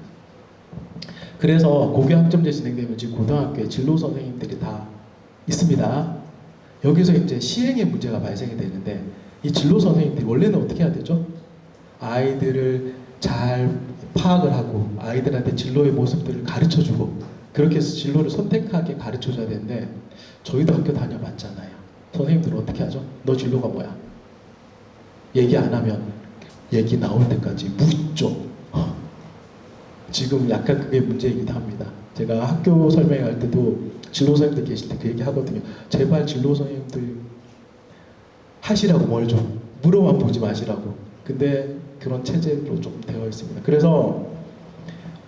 그래서 고교학점제 진행되면 지금 고등학교에 진로 선생님들이 다 있습니다. 여기서 이제 시행의 문제가 발생이 되는데, 이 진로 선생님들이 원래는 어떻게 해야 되죠? 아이들을 잘 파악을 하고 아이들한테 진로의 모습들을 가르쳐주고 그렇게 해서 진로를 선택하게 가르쳐줘야 되는데, 저희도 학교 다녀봤잖아요. 선생님들은 어떻게 하죠? 너 진로가 뭐야? 얘기 안 하면 얘기 나올 때까지 묻죠. 지금 약간 그게 문제이기도 합니다. 제가 학교 설명할 때도 진로 선생님들 계실 때 그 얘기 하거든요. 제발 진로 선생님들 하시라고, 뭘 좀 물어만 보지 마시라고. 근데 그런 체제로 좀 되어 있습니다. 그래서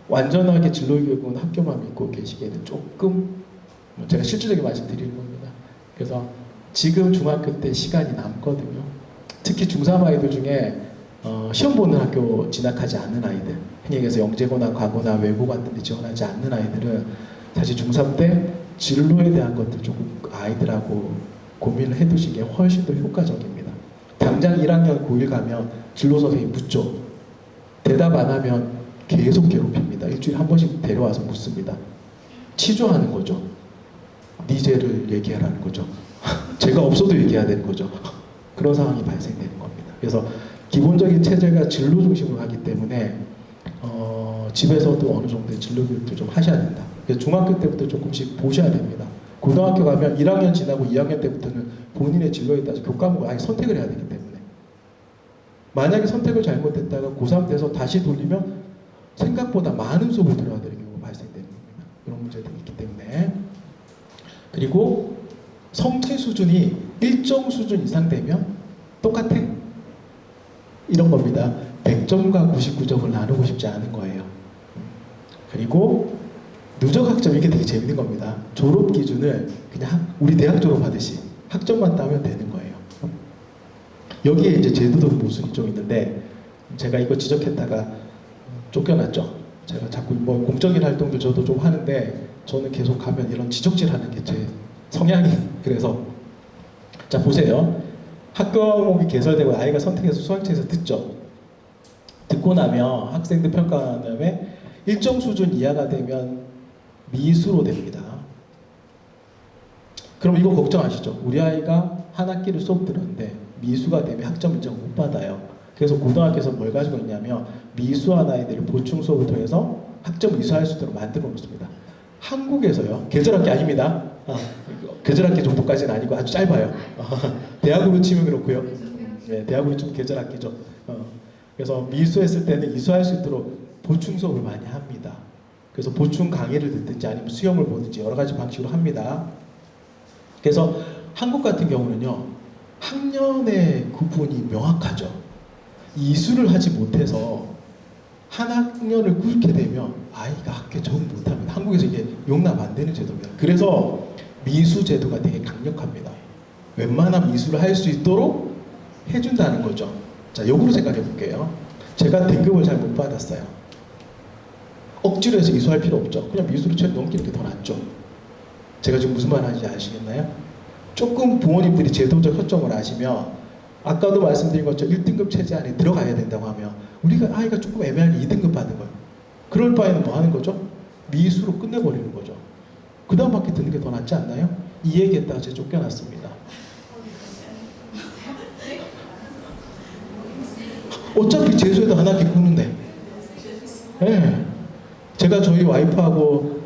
완전하게 진로 교육은 학교만 믿고 계시기에는 조금, 제가 실질적인 말씀 드리는 겁니다. 그래서 지금 중학교 때 시간이 남거든요. 특히 중3 아이들 중에 시험 보는 학교 진학하지 않는 아이들, 흔히 얘기해서 영재고나 과고나 외고 같은 데 지원하지 않는 아이들은 사실 중3 때 진로에 대한 것들 조금 아이들하고 고민을 해두시기에 훨씬 더 효과적입니다. 당장 1학년 고1 가면 진로 선생님이 묻죠. 대답 안 하면 계속 괴롭힙니다. 합니다. 일주일에 한 번씩 데려와서 묻습니다. 치조하는 거죠. 네 죄를 얘기하라는 거죠. 죄가 없어도 얘기해야 되는 거죠. 그런 상황이 발생되는 겁니다. 그래서 기본적인 체제가 진로 중심으로 하기 때문에 집에서도 어느 정도의 진로 교육도 좀 하셔야 된다. 그래서 중학교 때부터 조금씩 보셔야 됩니다. 고등학교 가면 1학년 지나고 2학년 때부터는 본인의 진로에 따라서 교과목을 아예 선택을 해야 되기 때문에 만약에 선택을 잘못했다가 고3 돼서 다시 돌리면 생각보다 많은 수업을 들어야 되는 경우가 발생되는 겁니다. 그런 문제들이 있기 때문에. 그리고 성취 수준이 일정 수준 이상 되면 똑같아. 이런 겁니다. 100점과 99점을 나누고 싶지 않은 거예요. 그리고 누적 학점, 이게 되게 재밌는 겁니다. 졸업 기준을 그냥 우리 대학 졸업하듯이 학점만 따면 되는 거예요. 여기에 이제 제도적 모순이 좀 있는데 제가 이거 지적했다가 쫓겨났죠. 제가 자꾸 뭐 공적인 활동도 저도 좀 하는데 저는 계속 가면 이런 지적질하는 게 제 성향이. 그래서 자 보세요. 학과목이 개설되고 아이가 선택해서 수학책에서 듣죠. 듣고 나면 학생들 평가한 다음에 일정 수준 이하가 되면 미수로 됩니다. 그럼 이거 걱정하시죠? 우리 아이가 한 학기를 수업 들었는데 미수가 되면 학점 인정을 못 받아요. 그래서 고등학교에서 뭘 가지고 있냐면 미수한 아이들을 보충 수업을 통해서 학점을 이수할 수 있도록 만들어 놓습니다. 한국에서요. 계절학기 아닙니다. 계절학기 정도까지는 아니고 아주 짧아요. 대학으로 치면 그렇고요. 네, 대학으로 치면 계절학기죠. 그래서 미수했을 때는 이수할 수 있도록 보충 수업을 많이 합니다. 그래서 보충 강의를 듣든지 아니면 수영을 보든지 여러 가지 방식으로 합니다. 그래서 한국 같은 경우는요. 학년의 구분이 명확하죠. 이수를 하지 못해서 한 학년을 꿇게 되면 아이가 학교에 적응 못합니다. 한국에서 이게 용납 안 되는 제도입니다. 그래서 미수 제도가 되게 강력합니다. 웬만한 미수를 할 수 있도록 해준다는 거죠. 자, 역으로 생각해 볼게요. 제가 등급을 잘 못 받았어요. 억지로 해서 이수할 필요 없죠. 그냥 미수로 최대 넘기는 게 더 낫죠. 제가 지금 무슨 말 하는지 아시겠나요? 조금 부모님들이 제도적 허점을 아시면 아까도 말씀드린 것처럼 1등급 체제 안에 들어가야 된다고 하면 우리가 아이가 조금 애매하게 2등급 받은 거예요. 그럴 바에는 뭐 하는 거죠? 미수로 끝내버리는 거죠. 그 다음 학기 듣는 게 더 낫지 않나요? 이 얘기했다가 제가 쫓겨났습니다. 어차피 재수해도 한 학기 끊는데. 네. 제가 저희 와이프하고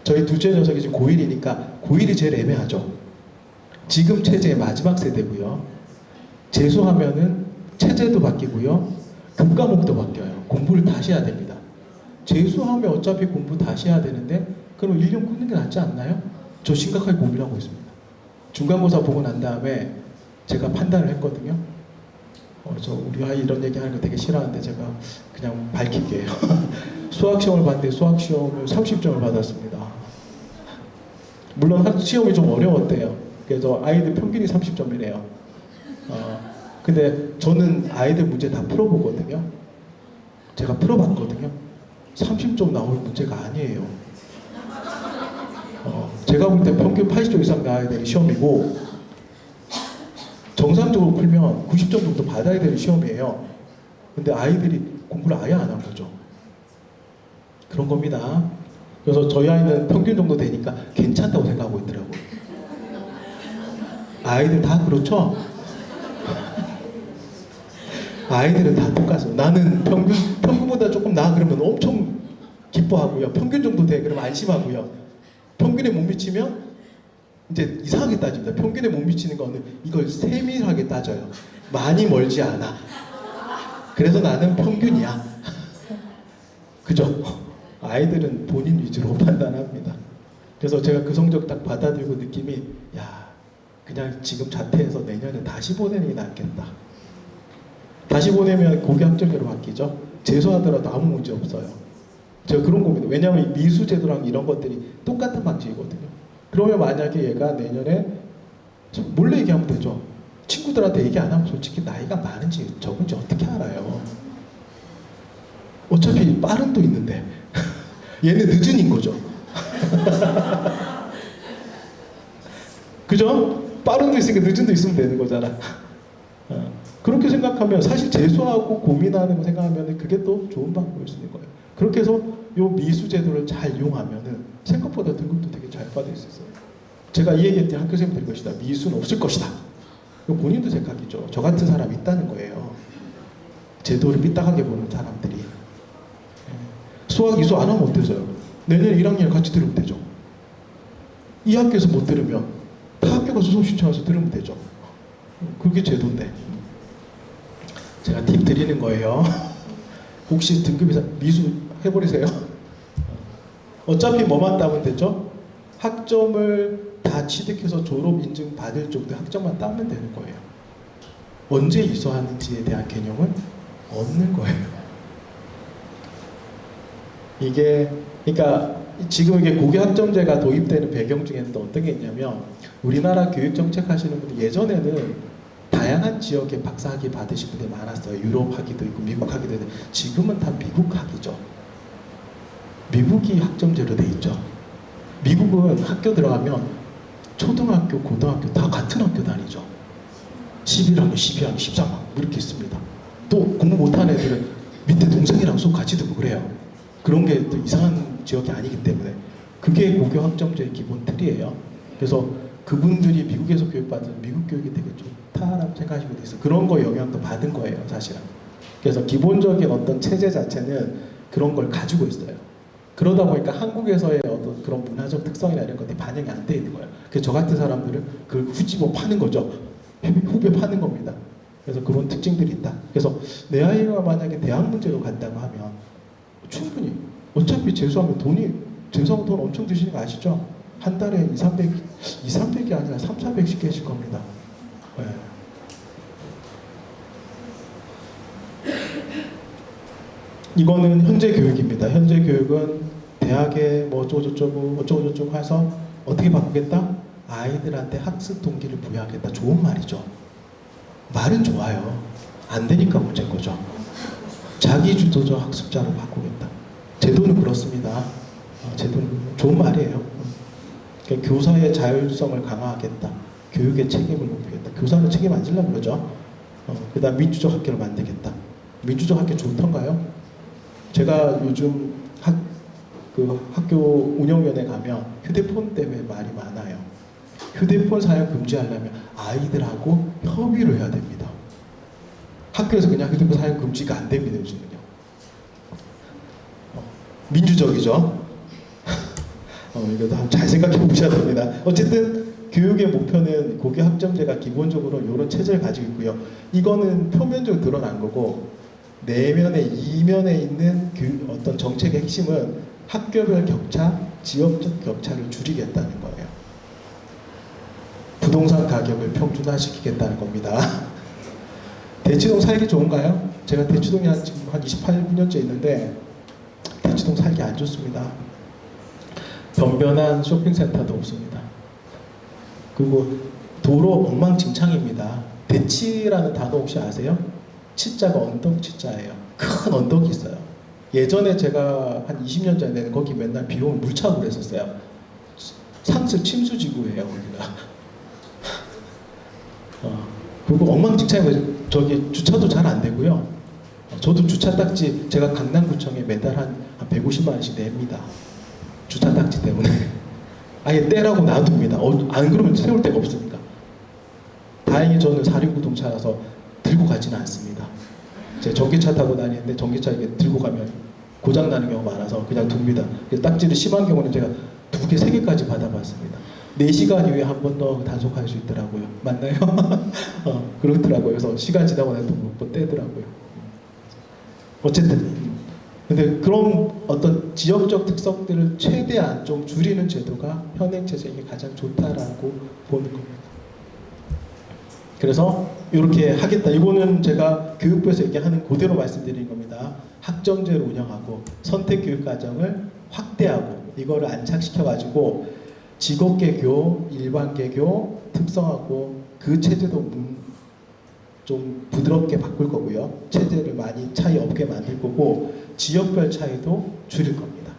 저희 둘째 녀석이 지금 고1이니까 고1이 제일 애매하죠. 지금 체제의 마지막 세대고요. 재수하면은 체제도 바뀌고요. 교과목도 바뀌어요. 공부를 다시 해야 됩니다. 재수하면 어차피 공부 다시 해야 되는데 그럼 1년 끊는 게 낫지 않나요? 저 심각하게 고민하고 있습니다. 중간고사 보고 난 다음에 제가 판단을 했거든요. 저 우리 아이 이런 얘기 하는 거 되게 싫어하는데 제가 그냥 밝힐게요. 수학시험을 봤는데 수학시험을 30점을 받았습니다. 물론 시험이 좀 어려웠대요. 그래서 아이들 평균이 30점이래요. 근데 저는 아이들 문제 다 풀어보거든요. 제가 풀어봤거든요. 30점 나올 문제가 아니에요. 제가 볼 때 평균 80점 이상 나와야 되는 시험이고 정상적으로 풀면 90점 정도 받아야 되는 시험이에요. 근데 아이들이 공부를 아예 안 한 거죠. 그런 겁니다. 그래서 저희 아이는 평균 정도 되니까 괜찮다고 생각하고 있더라고요. 아이들 다 그렇죠? 아이들은 다 똑같습니다. 나는 평균보다 조금 나아 그러면 엄청 기뻐하고요. 평균 정도 돼 그러면 안심하고요. 평균에 못 미치면 이제 이상하게 따집니다. 평균에 못 미치는 거는 이걸 세밀하게 따져요. 많이 멀지 않아. 그래서 나는 평균이야. 그죠? 아이들은 본인 위주로 판단합니다. 그래서 제가 그 성적 딱 받아들이고 느낌이 야 그냥 지금 자퇴해서 내년에 다시 보내는 게 낫겠다. 다시 보내면 고교 학점제로 바뀌죠. 재수하더라도 아무 문제 없어요. 제가 그런 고민을. 왜냐하면 미수 제도랑 이런 것들이 똑같은 방식이거든요. 그러면 만약에 얘가 내년에 몰래 얘기하면 되죠. 친구들한테 얘기 안 하면 솔직히 나이가 많은지 적은지 어떻게 알아요. 어차피 빠른도 있는데 얘는 늦은인 거죠. 그죠? 빠른도 있으니까 늦은도 있으면 되는 거잖아. 그렇게 생각하면 사실 재수하고 고민하는 거 생각하면 그게 또 좋은 방법일 수 있는 거예요. 그렇게 해서 요 미수 제도를 잘 이용하면은 생각보다 등급도 되게 잘 받을 수 있어요. 제가 이 얘기했더니 학교 선생님들 것이다. 미수는 없을 것이다. 이거 본인도 생각이죠. 저 같은 사람이 있다는 거예요. 제도를 삐딱하게 보는 사람들이. 수학 이수 안 하면 어때서요? 내년에 1학년 같이 들으면 되죠. 이 학교에서 못 들으면 타 학교 가서 수업 신청해서 들으면 되죠. 그게 제도인데. 제가 팁 드리는 거예요. 혹시 등급이 미수 해버리세요. 어차피 뭐만 따면 되죠? 학점을 다 취득해서 졸업 인증 받을 정도의 학점만 따면 되는 거예요. 언제 이수하는지에 대한 개념은 없는 거예요. 이게 그러니까 지금 이게 고교학점제가 도입되는 배경 중에는 또 어떤 게 있냐면 우리나라 교육정책 하시는 분들 예전에는 다양한 지역의 박사학위 받으신 분들이 많았어요. 유럽 학위도 있고 미국 학위도 있고 지금은 다 미국 학위죠. 미국이 학점제로 돼 있죠. 미국은 학교 들어가면 초등학교, 고등학교 다 같은 학교 다니죠. 11학년, 12학년, 13학년 이렇게 있습니다. 또 공부 못하는 애들은 밑에 동생이랑 수업 같이 듣고 그래요. 그런 게 또 이상한 지역이 아니기 때문에 그게 고교 학점제의 기본 틀이에요. 그래서 그분들이 미국에서 교육받은 미국 교육이 되게 좋다라고 생각하시면 돼서 그런 거 영향도 받은 거예요, 사실은. 그래서 기본적인 어떤 체제 자체는 그런 걸 가지고 있어요. 그러다 보니까 한국에서의 어떤 그런 문화적 특성이나 이런 것들이 반영이 안 돼 있는 거예요. 그래서 저 같은 사람들은 그걸 후집어 파는 거죠. 후배 파는 겁니다. 그래서 그런 특징들이 있다. 그래서 내 아이가 만약에 대학 문제로 간다고 하면 충분히 어차피 재수하면 재수하면 돈 엄청 드시는 거 아시죠? 한 달에 200이 아니라 300~400씩 계실 겁니다. 네. 이거는 현재 교육입니다. 현재 교육은 대학에 뭐 어쩌고저쩌고 해서 어떻게 바꾸겠다? 아이들한테 학습 동기를 부여하겠다. 좋은 말이죠. 말은 좋아요. 안 되니까 문제인 거죠. 자기주도적 학습자로 바꾸겠다. 제도는 그렇습니다. 제도는 좋은 말이에요. 그러니까 교사의 자율성을 강화하겠다. 교육의 책임을 높이겠다. 교사는 책임 안 지려고 그러죠. 그 다음 민주적 학교를 만들겠다. 민주적 학교 좋던가요? 제가 요즘 학교 운영위원회 가면 휴대폰 때문에 말이 많아요. 휴대폰 사용 금지하려면 아이들하고 협의를 해야 됩니다. 학교에서 그냥 휴대폰 사용 금지가 안 됩니다, 요즘은요. 민주적이죠? 이것도 한번 잘 생각해 보셔야 됩니다. 어쨌든 교육의 목표는 고교 학점제가 기본적으로 이런 체제를 가지고 있고요. 이거는 표면적으로 드러난 거고 내면에 이면에 있는 어떤 정책의 핵심은 학교별 격차, 지역적 격차를 줄이겠다는 거예요. 부동산 가격을 평준화시키겠다는 겁니다. 대치동 살기 좋은가요? 제가 대치동에 지금 한 28년째 있는데 대치동 살기 안 좋습니다. 변변한 쇼핑센터도 없습니다. 그리고 도로 엉망진창입니다. 대치라는 단어 혹시 아세요? 치자가 언덕 치자예요. 큰 언덕이 있어요. 예전에 제가 한 20년 전에는 거기 맨날 비 오면 물 차고 그랬었어요. 상습 침수지구예요, 거기가. 그리고 엉망진창이고 저기 주차도 잘 안 되고요. 저도 주차 딱지 제가 강남구청에 매달 한 150만 원씩 냅니다. 주차 딱지 때문에. 아예 떼라고 놔둡니다. 안 그러면 세울 데가 없으니까. 다행히 저는 469동차라서 들고 가지는 않습니다. 제가 전기차 타고 다니는데 전기차 이게 들고 가면 고장 나는 경우가 많아서 그냥 둡니다. 딱지를 심한 경우는 제가 2개, 3개까지 받아봤습니다. 4시간 이후에 한 번 더 단속할 수 있더라고요. 맞나요? 그렇더라고요. 그래서 시간 지나고 나서 또 떼더라고요. 어쨌든 근데 그런 어떤 지역적 특성들을 최대한 좀 줄이는 제도가 현행 체제에 가장 좋다라고 보는 겁니다. 그래서 이렇게 하겠다. 이거는 제가 교육부에서 얘기하는 그대로 말씀드린 겁니다. 학점제를 운영하고 선택교육과정을 확대하고 이거를 안착시켜가지고 직업계교, 일반계교 특성하고 그 체제도 좀 부드럽게 바꿀 거고요. 체제를 많이 차이 없게 만들 거고 지역별 차이도 줄일 겁니다.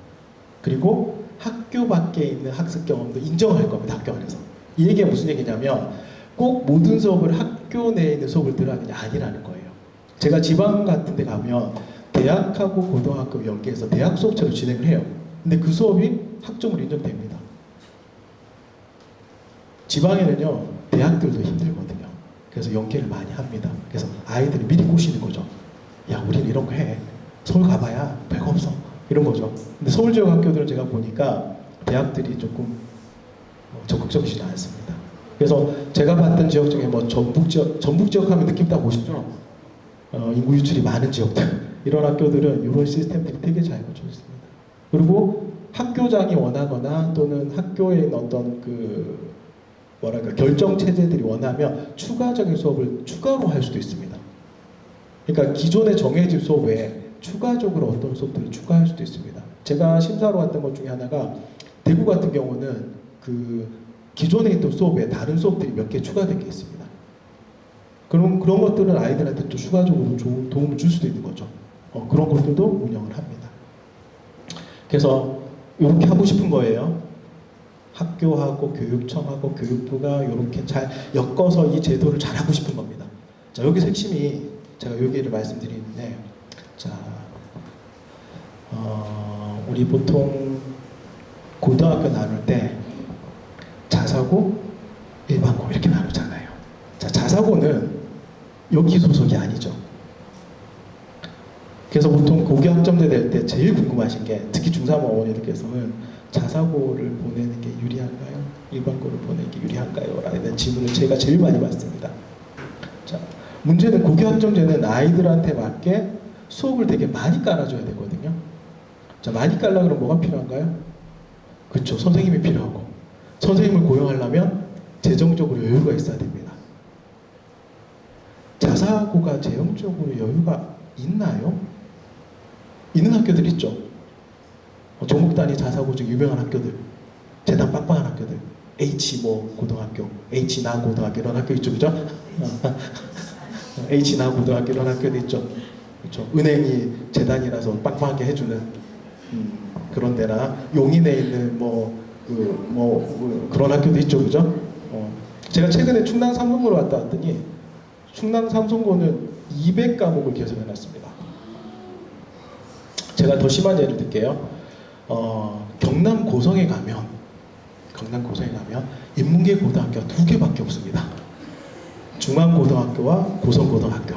그리고 학교 밖에 있는 학습 경험도 인정할 겁니다. 학교 안에서. 이 얘기가 무슨 얘기냐면 꼭 모든 수업을 학교 내에 있는 수업을 들어야 하는 게 아니라는 거예요. 제가 지방 같은 데 가면 대학하고 고등학교 연계해서 대학 수업처럼 진행을 해요. 근데 그 수업이 학점으로 인정됩니다. 지방에는요, 대학들도 힘들거든요. 그래서 연계를 많이 합니다. 그래서 아이들이 미리 꼬시는 거죠. 야, 우리는 이런 거 해. 서울 가봐야 별거 없어. 이런 거죠. 근데 서울 지역 학교들은 제가 보니까 대학들이 조금 적극적이지 않습니다. 그래서 제가 봤던 지역 중에 뭐 전북 지역 하면 느낌 딱 오시죠? 인구 유출이 많은 지역들. 이런 학교들은 이런 시스템들이 되게 잘 갖춰져 있습니다. 그리고 학교장이 원하거나 또는 학교에 있는 어떤 그 뭐랄까 결정 체제들이 원하면 추가적인 수업을 추가로 할 수도 있습니다. 그러니까 기존에 정해진 수업 외에 추가적으로 어떤 수업들을 추가할 수도 있습니다. 제가 심사로 왔던 것 중에 하나가 대구 같은 경우는 그 기존에 있던 수업에 다른 수업들이 몇 개 추가된 게 있습니다. 그런 것들은 아이들한테 또 추가적으로 좋은 도움을 줄 수도 있는 거죠. 그런 것들도 운영을 합니다. 그래서 이렇게 하고 싶은 거예요. 학교하고 교육청하고 교육부가 이렇게 잘 엮어서 이 제도를 잘 하고 싶은 겁니다. 자, 여기서 핵심이 제가 여기를 말씀드리는데, 자, 우리 보통 고등학교 나눌 때 자사고, 일반고 이렇게 나누잖아요. 자, 자사고는 여기 소속이 아니죠. 그래서 보통 고교 학점제 될 때 제일 궁금하신 게, 특히 중3 어머니들께서는 자사고를 보내는 게 유리한가요? 일반고를 보내는 게 유리한가요? 라는 질문을 제가 제일 많이 받습니다. 자, 문제는 고교 학점제는 아이들한테 맞게 수업을 되게 많이 깔아줘야 되거든요. 자, 많이 깔라 그러면 뭐가 필요한가요? 그렇죠. 선생님이 필요하고, 선생님을 고용하려면 재정적으로 여유가 있어야 됩니다. 자사고가 재정적으로 여유가 있나요? 있는 학교들 있죠. 조목 단위 자사고 중 유명한 학교들, 재단 빡빡한 학교들, H 뭐 고등학교, H 나 고등학교 이런 학교 있죠, 그죠? H 나 고등학교 이런 학교도 있죠, 그렇죠? 은행이 재단이라서 빡빡하게 해주는 그런 데나 용인에 있는 그런 학교도 있죠, 그죠? 제가 최근에 충남 삼성고를 왔다 왔더니 충남 삼성고는 200과목을 개설해놨습니다. 제가 더 심한 예를 들게요. 경남 고성에 가면 인문계 고등학교가 2개밖에 없습니다. 중앙고등학교와 고성고등학교.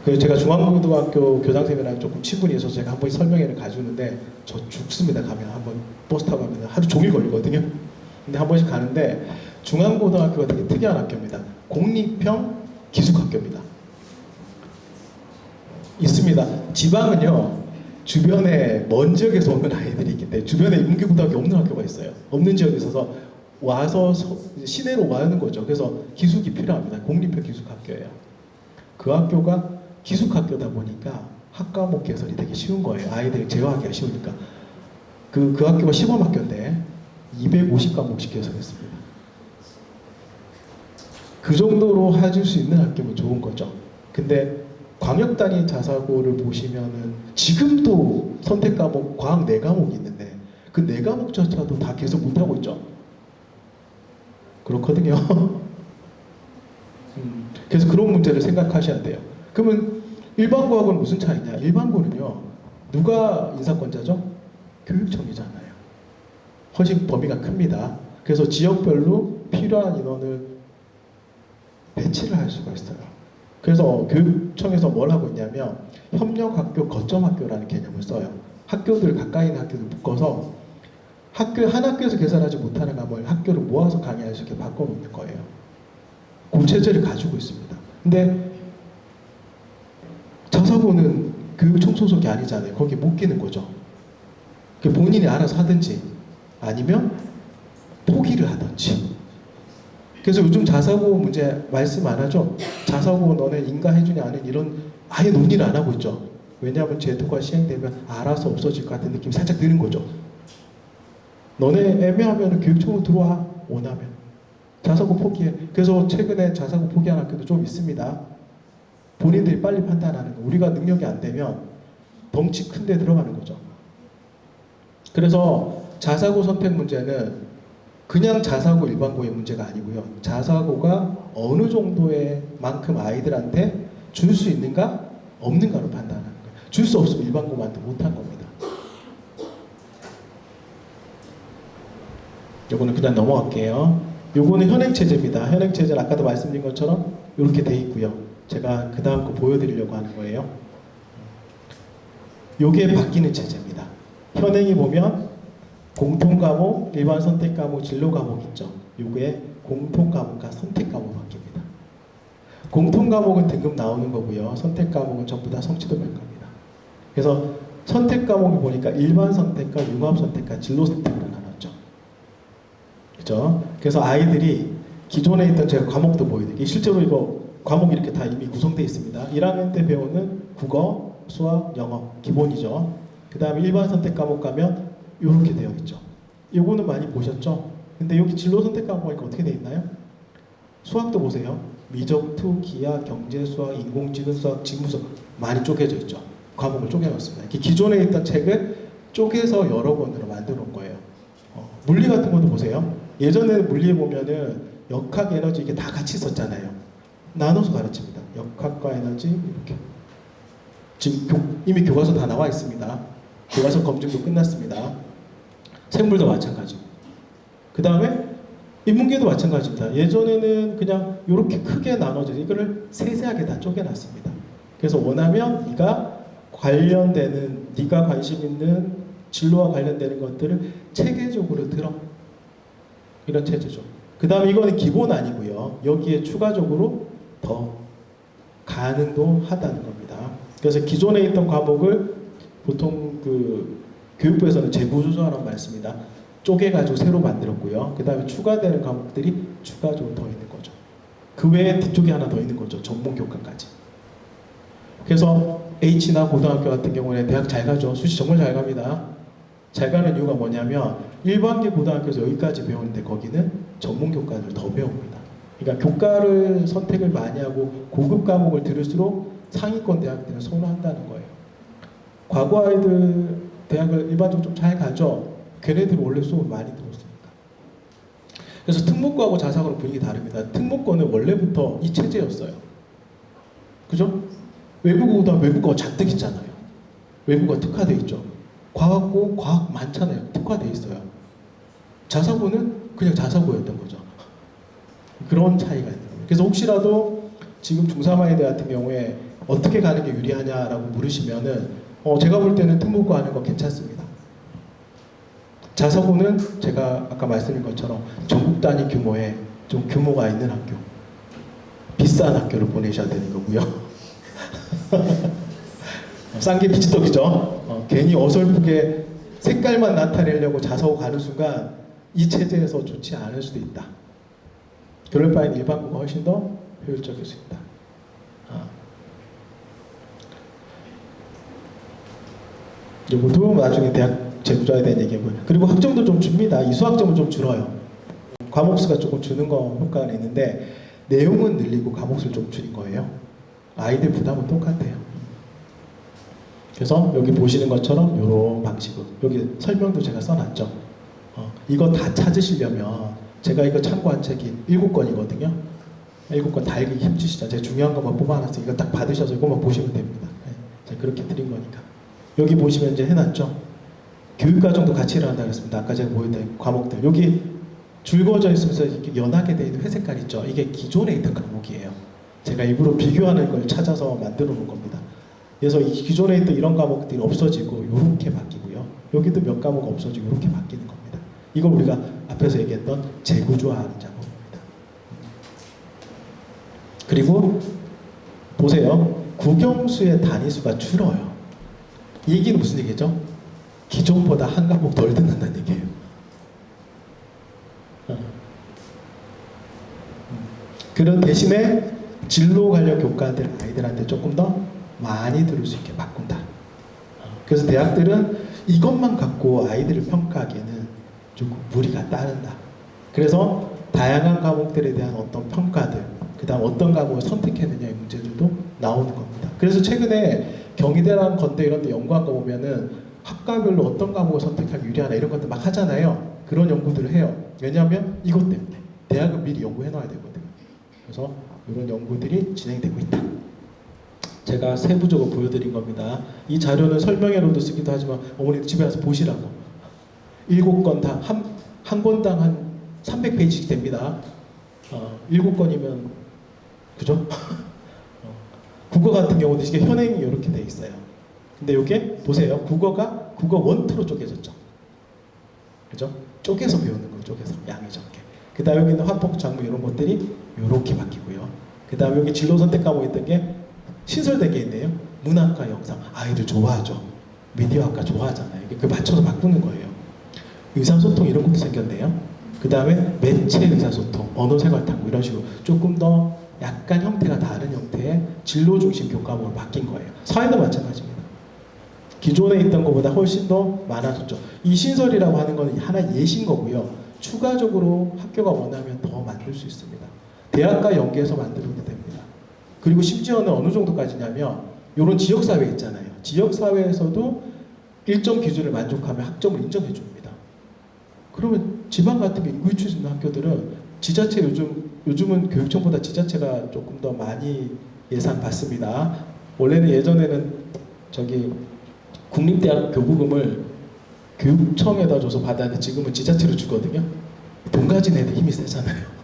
그래서 제가 중앙고등학교 교장선생님이랑 조금 친분이 있어서 제가 한 번씩 설명회를 가주는데 저 죽습니다. 가면 한번 버스 타고 가면 하루 종일 걸리거든요. 근데 한 번씩 가는데 중앙고등학교가 되게 특이한 학교입니다. 공립형 기숙학교입니다. 있습니다. 지방은요, 주변에 먼 지역에서 오는 아이들이 있기 때문에 주변에 인문계 고등학교 없는 학교가 있어요. 없는 지역에 있어서 와서 시내로 와는 거죠. 그래서 기숙이 필요합니다. 공립형 기숙학교예요. 그 학교가 기숙학교다 보니까 학과목 개설이 되게 쉬운 거예요. 아이들이 제어하기가 쉬우니까. 그 학교가 시범학교인데 250과목씩 개설했습니다. 그 정도로 해줄 수 있는 학교면 좋은 거죠. 근데 광역단위 자사고를 보시면은 지금도 선택 과목 과학 4과목이 있는데 그 4과목조차도 다 계속 못하고 있죠. 그렇거든요. 그래서 그런 문제를 생각하셔야 돼요. 그러면 일반고하고는 무슨 차이냐? 일반고는요, 누가 인사권자죠? 교육청이잖아요. 훨씬 범위가 큽니다. 그래서 지역별로 필요한 인원을 배치를 할 수가 있어요. 그래서 교육청에서 뭘 하고 있냐면 협력학교, 거점학교라는 개념을 써요. 학교들 가까이 있는 학교들 묶어서 한 학교에서 개설하지 못하는 과목을 학교를 모아서 강의할 수 있게 바꿔놓는 거예요. 그 체제를 가지고 있습니다. 근데 자사고는 교육청 소속이 아니잖아요. 거기에 못 끼는 거죠. 본인이 알아서 하든지 아니면 포기를 하든지. 그래서 요즘 자사고 문제 말씀 안 하죠? 자사고 너네 인가해주냐 안 해? 이런 아예 논의를 안 하고 있죠. 왜냐하면 제도가 시행되면 알아서 없어질 것 같은 느낌이 살짝 드는 거죠. 너네 애매하면 교육청으로 들어와, 원하면. 자사고 포기해. 그래서 최근에 자사고 포기한 학교도 좀 있습니다. 본인들이 빨리 판단하는 거. 우리가 능력이 안 되면 덩치 큰 데 들어가는 거죠. 그래서 자사고 선택 문제는 그냥 자사고 일반고의 문제가 아니고요. 자사고가 어느 정도의 만큼 아이들한테 줄 수 있는가 없는가로 판단하는 거예요. 줄 수 없으면 일반 고만도 못한 겁니다. 요거는 그냥 넘어갈게요. 요거는 현행체제입니다. 현행체제는 아까도 말씀드린 것처럼 이렇게 돼 있고요. 제가 그 다음 거 보여드리려고 하는 거예요. 요게 바뀌는 체제입니다. 현행이 보면 공통과목, 일반 선택과목, 진로과목 있죠. 요게 공통과목과 선택과목 바뀝니다. 공통과목은 등급 나오는 거고요. 선택과목은 전부 다 성취도 평가입니다. 그래서 선택과목을 보니까 일반 선택과 융합 선택과 진로 선택으로 나눴죠. 그죠? 그래서 아이들이 기존에 있던 제가 과목도 보여드릴게요. 실제로 이거 과목이 이렇게 다 이미 구성되어 있습니다. 1학년 때 배우는 국어, 수학, 영어 기본이죠. 그 다음에 일반 선택 과목 가면 이렇게 되어 있죠. 요거는 많이 보셨죠? 근데 여기 진로 선택 과목 보니까 어떻게 되어 있나요? 수학도 보세요. 미적, 투, 기하, 경제, 수학, 인공지능 수학, 직무수학 많이 쪼개져 있죠. 과목을 쪼개놨습니다. 기존에 있던 책을 쪼개서 여러 권으로 만들어 놓은 거예요. 물리 같은 것도 보세요. 예전에는 물리에 보면은 역학, 에너지 이게 다 같이 있었잖아요. 나눠서 가르칩니다. 역학과 에너지 이렇게. 지금 이미 교과서 다 나와 있습니다. 교과서 검증도 끝났습니다. 생물도 마찬가지고. 그 다음에 인문계도 마찬가지입니다. 예전에는 그냥 이렇게 크게 나눠져 이거를 세세하게 다 쪼개놨습니다. 그래서 원하면 네가 관련되는 네가 관심 있는 진로와 관련되는 것들을 체계적으로 들어. 이런 체제죠. 그 다음에 이거는 기본 아니고요. 여기에 추가적으로 더 가능도 하다는 겁니다. 그래서 기존에 있던 과목을 보통 그 교육부에서는 재구조조라는 말씀입니다. 쪼개가지고 새로 만들었고요. 그 다음에 추가되는 과목들이 추가적으로 더 있는 거죠. 그 외에 뒤쪽에 하나 더 있는 거죠. 전문 교과까지. 그래서 H나 고등학교 같은 경우는 대학 잘 가죠. 수시 정말 잘 갑니다. 잘 가는 이유가 뭐냐면 일반계 고등학교에서 여기까지 배우는데 거기는 전문 교과를 더 배웁니다. 그러니까 교과를 선택을 많이 하고 고급 과목을 들을수록 상위권 대학들은 선호한다는 거예요. 과거 아이들 대학을 일반적으로 좀 잘 가죠. 걔네들 원래 수업을 많이 들었으니까. 그래서 특목고하고 자사고는 분위기 다릅니다. 특목고는 원래부터 이 체제였어요. 그죠? 외국어보다 외국어 잔뜩 있잖아요. 외국어 특화돼 있죠. 과학고 과학 많잖아요. 특화돼 있어요. 자사고는 그냥 자사고였던 거죠. 그런 차이가 있는 거예요. 그래서 혹시라도 지금 중3 아이들 같은 경우에 어떻게 가는 게 유리하냐라고 물으시면은 제가 볼 때는 특목고 하는 거 괜찮습니다. 자사고는 제가 아까 말씀드린 것처럼 전국 단위 규모의 좀 규모가 있는 학교, 비싼 학교를 보내셔야 되는 거고요. 싼 게 비지떡이죠. 괜히 어설프게 색깔만 나타내려고 자사고 가는 순간 이 체제에서 좋지 않을 수도 있다. 그럴 바엔 일반고가 훨씬 더 효율적일 수 있다. 이것도 나중에 대학 재부자에 대한 얘기고요. 그리고 학점도 좀 줍니다. 이수학점은 좀 줄어요. 과목 수가 조금 주는 거 효과는 있는데 내용은 늘리고 과목 수를 좀 줄인 거예요. 아이들 부담은 똑같아요. 그래서 여기 보시는 것처럼 이런 방식으로 여기 설명도 제가 써놨죠. 이거 다 찾으시려면 제가 이거 참고한 책이 7권이거든요. 7권 다 읽기 힘드시죠. 제가 중요한 것만 뽑아놨어요. 이거 딱 받으셔서 이것만 보시면 됩니다. 제가 그렇게 드린 거니까. 여기 보시면 이제 해놨죠. 교육과정도 같이 일어난다고 했습니다. 아까 제가 보여드린 과목들. 여기 줄거져 있으면서 이렇게 연하게 되어 있는 회색깔 있죠. 이게 기존에 있던 과목이에요. 제가 일부러 비교하는 걸 찾아서 만들어 놓은 겁니다. 그래서 이 기존에 있던 이런 과목들이 없어지고 이렇게 바뀌고요. 여기도 몇 과목 없어지고 이렇게 바뀌는 겁니다. 이걸 우리가 앞에서 얘기했던 재구조화하는 작업입니다. 그리고 보세요. 국영수의 단위수가 줄어요. 이 얘기는 무슨 얘기죠? 기존보다 한 과목 덜 듣는다는 얘기예요. 그런 대신에 진로 관련 교과들 아이들한테 조금 더 많이 들을 수 있게 바꾼다. 그래서 대학들은 이것만 갖고 아이들을 평가하기에는 조금 무리가 따른다. 그래서 다양한 과목들에 대한 어떤 평가들, 그 다음 어떤 과목을 선택했느냐의 문제들도 나오는 겁니다. 그래서 최근에 경희대랑 건대 이런 데 연구한 거 보면은 학과별로 어떤 과목을 선택하기 유리하나 이런 것들 막 하잖아요. 그런 연구들을 해요. 왜냐하면 이것 때문에 대학은 미리 연구해 놔야 되거든요. 그래서 이런 연구들이 진행되고 있다. 자, 제가 세부적으로 보여드린 겁니다. 이 자료는 설명회로도 쓰기도 하지만 어머니들 집에 가서 보시라고. 7권 다 한 권당 한 300페이지씩 됩니다. 7권이면 그죠? 국어 같은 경우도 이게 현행이 이렇게 돼 있어요. 근데 이게 보세요. 국어가 국어 원투로 쪼개졌죠. 그죠? 쪼개서 배우는 거예요. 쪼개서 양이 적게. 그 다음에 여기는 화폭, 장무 이런 것들이 이렇게 바뀌고요. 그 다음에 여기 진로 선택 과목 있던 게 신설된 게 있네요. 문학과 영상. 아이들 좋아하죠. 미디어학과 좋아하잖아요. 이게 그 맞춰서 바꾸는 거예요. 의사소통 이런 것도 생겼네요. 그 다음에 매체 의사소통, 언어생활탐구 이런 식으로 조금 더 약간 형태가 다른 형태의 진로 중심 교과목으로 바뀐 거예요. 사회도 마찬가지입니다. 기존에 있던 것보다 훨씬 더 많아졌죠. 이 신설이라고 하는 건 하나의 예시인 거고요. 추가적으로 학교가 원하면 더 만들 수 있습니다. 대학과 연계해서 만들어도 됩니다. 그리고 심지어는 어느 정도까지냐면 이런 지역사회 있잖아요. 지역사회에서도 일정 기준을 만족하면 학점을 인정해 줍니다. 그러면 지방 같은 게 인구 유치 있는 학교들은 지자체 요즘은 교육청보다 지자체가 조금 더 많이 예산 받습니다. 원래는 예전에는 저기 국립대학 교부금을 교육청에다 줘서 받았는데 지금은 지자체로 주거든요. 돈 가진 애들 힘이 세잖아요.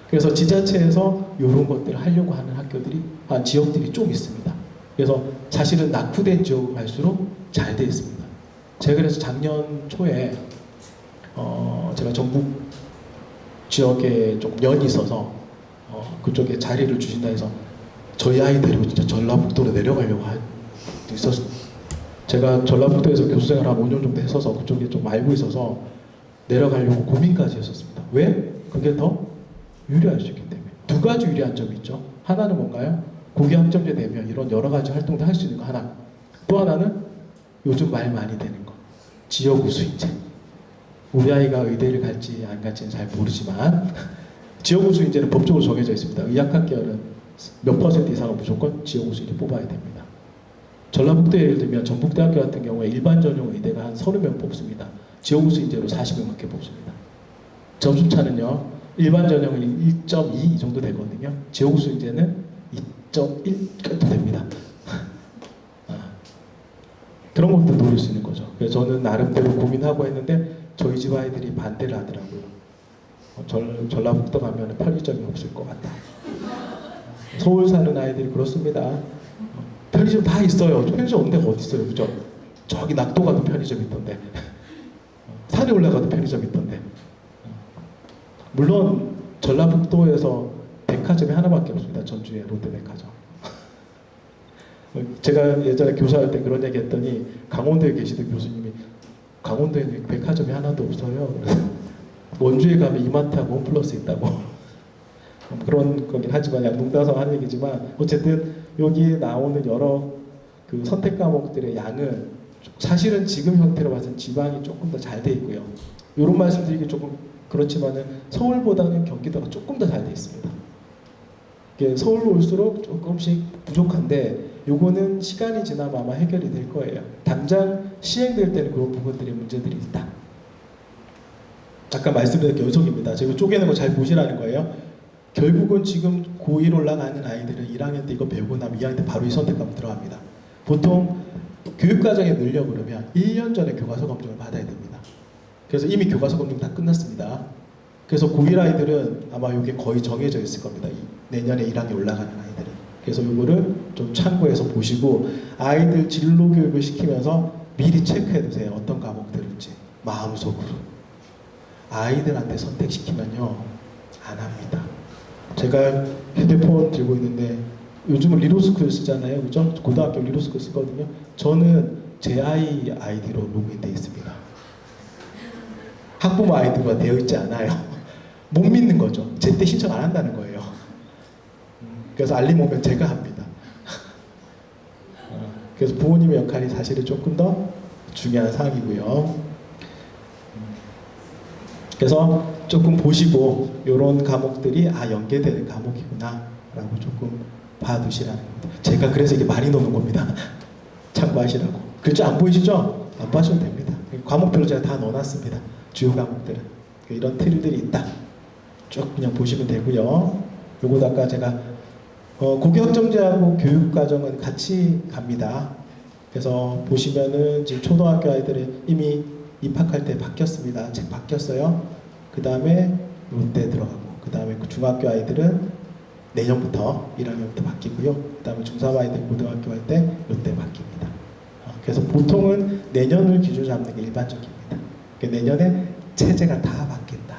그래서 지자체에서 이런 것들을 하려고 하는 학교들이 지역들이 좀 있습니다. 그래서 사실은 낙후된 지역으로 갈수록 잘 돼 있습니다. 제가 그래서 작년 초에 제가 전북 지역에 좀 연이 있어서 그쪽에 자리를 주신다 해서 저희 아이 데리고 진짜 전라북도로 내려가려고 있었어요. 제가 전라북도에서 교수생활 한 5년 정도 했어서 그쪽에 좀 알고 있어서 내려가려고 고민까지 했었습니다. 왜? 그게 더 유리할 수 있기 때문에. 두 가지 유리한 점이 있죠. 하나는 뭔가요? 고교 학점제 되면 이런 여러 가지 활동도 할 수 있는 거 하나. 또 하나는 요즘 말 많이 되는 거. 지역 우수인재. 우리 아이가 의대를 갈지 안 갈지는 잘 모르지만 지역 우수인재는 법적으로 정해져 있습니다. 의학학계열은 몇 % 이상은 무조건 지역 우수인재 뽑아야 됩니다. 전라북도 예를 들면 전북대학교 같은 경우에 일반 전용 의대가 한 30명 뽑습니다. 지역 우수인재로 40명밖에 뽑습니다. 점수차는요. 일반 전형은 1.2 이 정도 되거든요. 지역 우수인재는 2.1까지 됩니다. 그런 것도 노릴 수 있는 거죠. 그래서 저는 나름대로 고민하고 했는데 저희 집 아이들이 반대를 하더라고요. 전라북도 가면 편의점이 없을 것 같다. 서울 사는 아이들이 그렇습니다. 편의점 다 있어요. 편의점 없는 데가 어디 있어요, 그죠? 저기 낙도 가도 편의점 있던데, 산에 올라가도 편의점 있던데. 물론 전라북도에서 백화점이 하나밖에 없습니다. 전주에 롯데백화점. 제가 예전에 교사할 때 그런 얘기 했더니 강원도에 계시던 교수님이 강원도에는 백화점이 하나도 없어요. 원주에 가면 이마트하고 홈플러스 있다고. 그런 거긴 하지만 농담삼아 하는 얘기지만 어쨌든 여기에 나오는 여러 그 선택 과목들의 양은 사실은 지금 형태로 봐서는 지방이 조금 더 잘 돼 있고요. 이런 말씀드리기 조금 그렇지만은 서울보다는 경기도가 조금 더 잘 돼 있습니다. 서울로 올수록 조금씩 부족한데 요거는 시간이 지나면 아마 해결이 될 거예요. 당장 시행될 때는 그런 부분들이 문제들이 있다. 아까 말씀드린 연속입니다. 제가 쪼개는 거 잘 보시라는 거예요. 결국은 지금 고1 올라가는 아이들은 1학년 때 이거 배우고 나면 2학년 때 바로 이 선택과목 들어갑니다. 보통 교육과정에 넣으려고 그러면 1년 전에 교과서 검증을 받아야 됩니다. 그래서 이미 교과서 검증 다 끝났습니다. 그래서 고1 아이들은 아마 이게 거의 정해져 있을 겁니다. 내년에 1학년 올라가는 아이들은. 그래서 이거를 좀 참고해서 보시고 아이들 진로 교육을 시키면서 미리 체크해 두세요. 어떤 과목 들을지 마음속으로. 아이들한테 선택시키면요 안 합니다. 제가 휴대폰 들고 있는데 요즘은 리로스쿨 쓰잖아요, 그죠? 고등학교 리로스쿨 쓰거든요. 저는 제 아이 아이디로 로그인돼 있습니다. 학부모 아이디가 되어 있지 않아요. 못 믿는 거죠. 제때 신청 안 한다는 거예요. 그래서 알림 오면 제가 합니다. 그래서 부모님의 역할이 사실은 조금 더 중요한 사항이고요. 그래서 조금 보시고 이런 과목들이 연계되는 과목이구나 라고 조금 봐두시라는 겁니다. 제가 그래서 이게 많이 넣는 겁니다. 참고하시라고. 글자 안 보이시죠? 안 봐셔도 됩니다. 과목별로 제가 다 넣어놨습니다. 주요 과목들은. 이런 틀들이 있다. 쭉 그냥 보시면 되고요. 요것도 아까 제가 고교학점제하고 교육과정은 같이 갑니다. 그래서 보시면은 지금 초등학교 아이들은 이미 입학할 때 바뀌었습니다. 책 바뀌었어요. 그 다음에 롯데 들어가고, 그 다음에 중학교 아이들은 내년부터 1학년부터 바뀌고요. 그 다음에 중3 아이들 고등학교 할 때 롯데 바뀝니다. 그래서 보통은 내년을 기준 잡는 게 일반적입니다. 그러니까 내년에 체제가 다 바뀐다.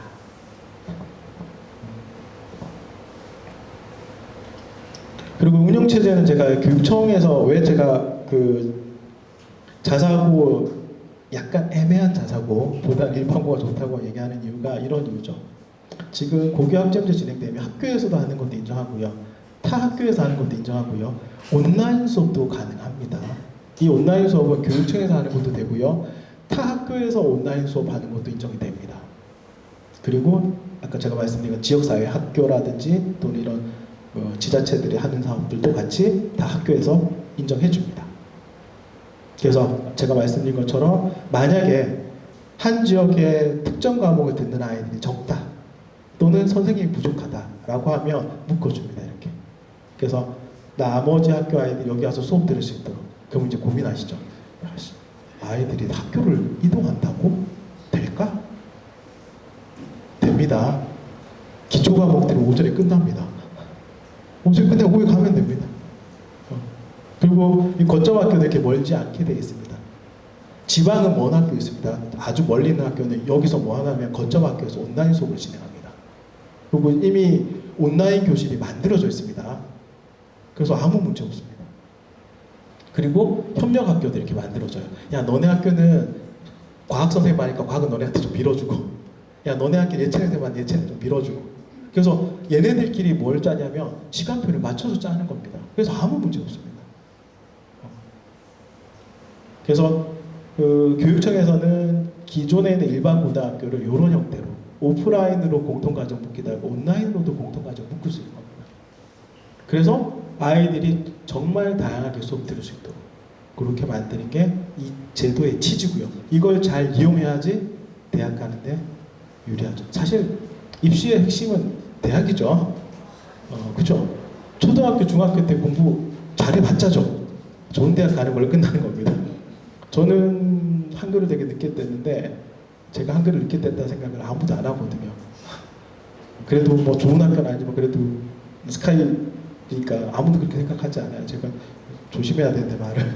그리고 운영체제는 제가 교육청에서 왜 제가 그 자사고 약간 애매한 자사고보다 일반고가 좋다고 얘기하는 이유가 이런 이유죠. 지금 고교학점제 진행되면 학교에서도 하는 것도 인정하고요. 타 학교에서 하는 것도 인정하고요. 온라인 수업도 가능합니다. 이 온라인 수업은 교육청에서 하는 것도 되고요. 타 학교에서 온라인 수업하는 것도 인정이 됩니다. 그리고 아까 제가 말씀드린 지역사회 학교라든지 또는 이런 지자체들이 하는 사업들도 같이 다 학교에서 인정해 줍니다. 그래서 제가 말씀드린 것처럼 만약에 한 지역의 특정 과목을 듣는 아이들이 적다 또는 선생님이 부족하다라고 하면 묶어줍니다. 이렇게. 그래서 나머지 학교 아이들이 여기 와서 수업 들을 수 있도록. 그럼 이제 고민하시죠. 아이들이 학교를 이동한다고? 될까? 됩니다. 기초 과목들은 오전에 끝납니다. 오전에 끝내고 오후에 가면 됩니다. 그리고 이 거점 학교도 이렇게 멀지 않게 되어 있습니다. 지방은 먼 학교 있습니다. 아주 멀리 있는 학교는 여기서 뭐 하냐면 거점 학교에서 온라인 수업을 진행합니다. 그리고 이미 온라인 교실이 만들어져 있습니다. 그래서 아무 문제 없습니다. 그리고 협력 학교도 이렇게 만들어져요. 야, 너네 학교는 과학 선생님 하니까 과학은 너네한테 좀 밀어주고, 야, 너네 학교 예체 선생님한테 예체는 좀 밀어주고. 그래서 얘네들끼리 뭘 짜냐면 시간표를 맞춰서 짜는 겁니다. 그래서 아무 문제 없습니다. 그래서 그 교육청에서는 기존에 있는 일반 고등학교를 이런 형태로 오프라인으로 공통과정 묶기도 하고 온라인으로도 공통과정 묶을 수 있는 겁니다. 그래서 아이들이 정말 다양하게 수업 들을 수 있도록 그렇게 만드는 게 이 제도의 취지고요. 이걸 잘 이용해야지 대학 가는데 유리하죠. 사실 입시의 핵심은 대학이죠. 그죠? 초등학교, 중학교 때 공부 잘해봤자죠. 좋은 대학 가는 걸로 끝나는 겁니다. 저는 한글을 되게 늦게 뗐는데 제가 한글을 늦게 뗐다 생각을 아무도 안 하거든요. 그래도 뭐 좋은 학교는 아니지만 그래도 스카이니까 아무도 그렇게 생각하지 않아요. 제가 조심해야 되는데 말을.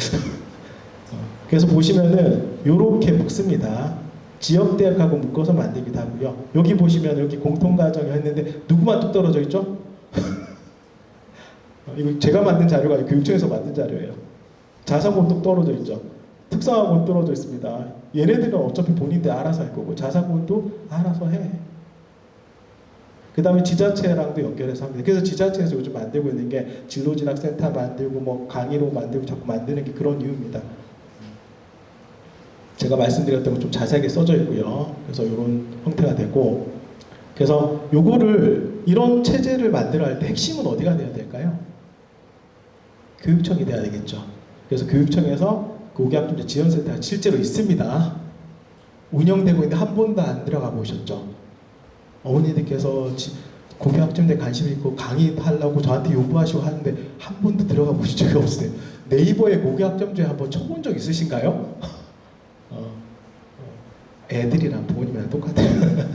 그래서 보시면은 요렇게 묶습니다. 지역대학하고 묶어서 만들기도 하고요. 여기 보시면 여기 공통과정이 했는데 누구만 뚝 떨어져 있죠? 이거 제가 만든 자료가 아니고 교육청에서 만든 자료예요. 자사고는 뚝 떨어져 있죠. 특성화고는 떨어져 있습니다. 얘네들은 어차피 본인들 알아서 할 거고 자사고도 알아서 해. 그 다음에 지자체랑도 연결해서 합니다. 그래서 지자체에서 요즘 만들고 있는 게 진로진학센터 만들고 뭐 강의로 만들고 자꾸 만드는 게 그런 이유입니다. 제가 말씀드렸던 건 좀 자세하게 써져 있고요. 그래서 이런 형태가 되고, 그래서 요거를 이런 체제를 만들어 할 때 핵심은 어디가 돼야 될까요? 교육청이 돼야 되겠죠. 그래서 교육청에서 고교학점제 지원센터가 실제로 있습니다. 운영되고 있는데 한 번도 안 들어가 보셨죠? 어머니들께서 고교학점제 관심 있고 강의하려고 저한테 요구하시고 하는데 한 번도 들어가 보신 적이 없어요. 네이버에 고교학점제 한번 쳐본 적 있으신가요? 애들이랑 부모님이랑 똑같아요.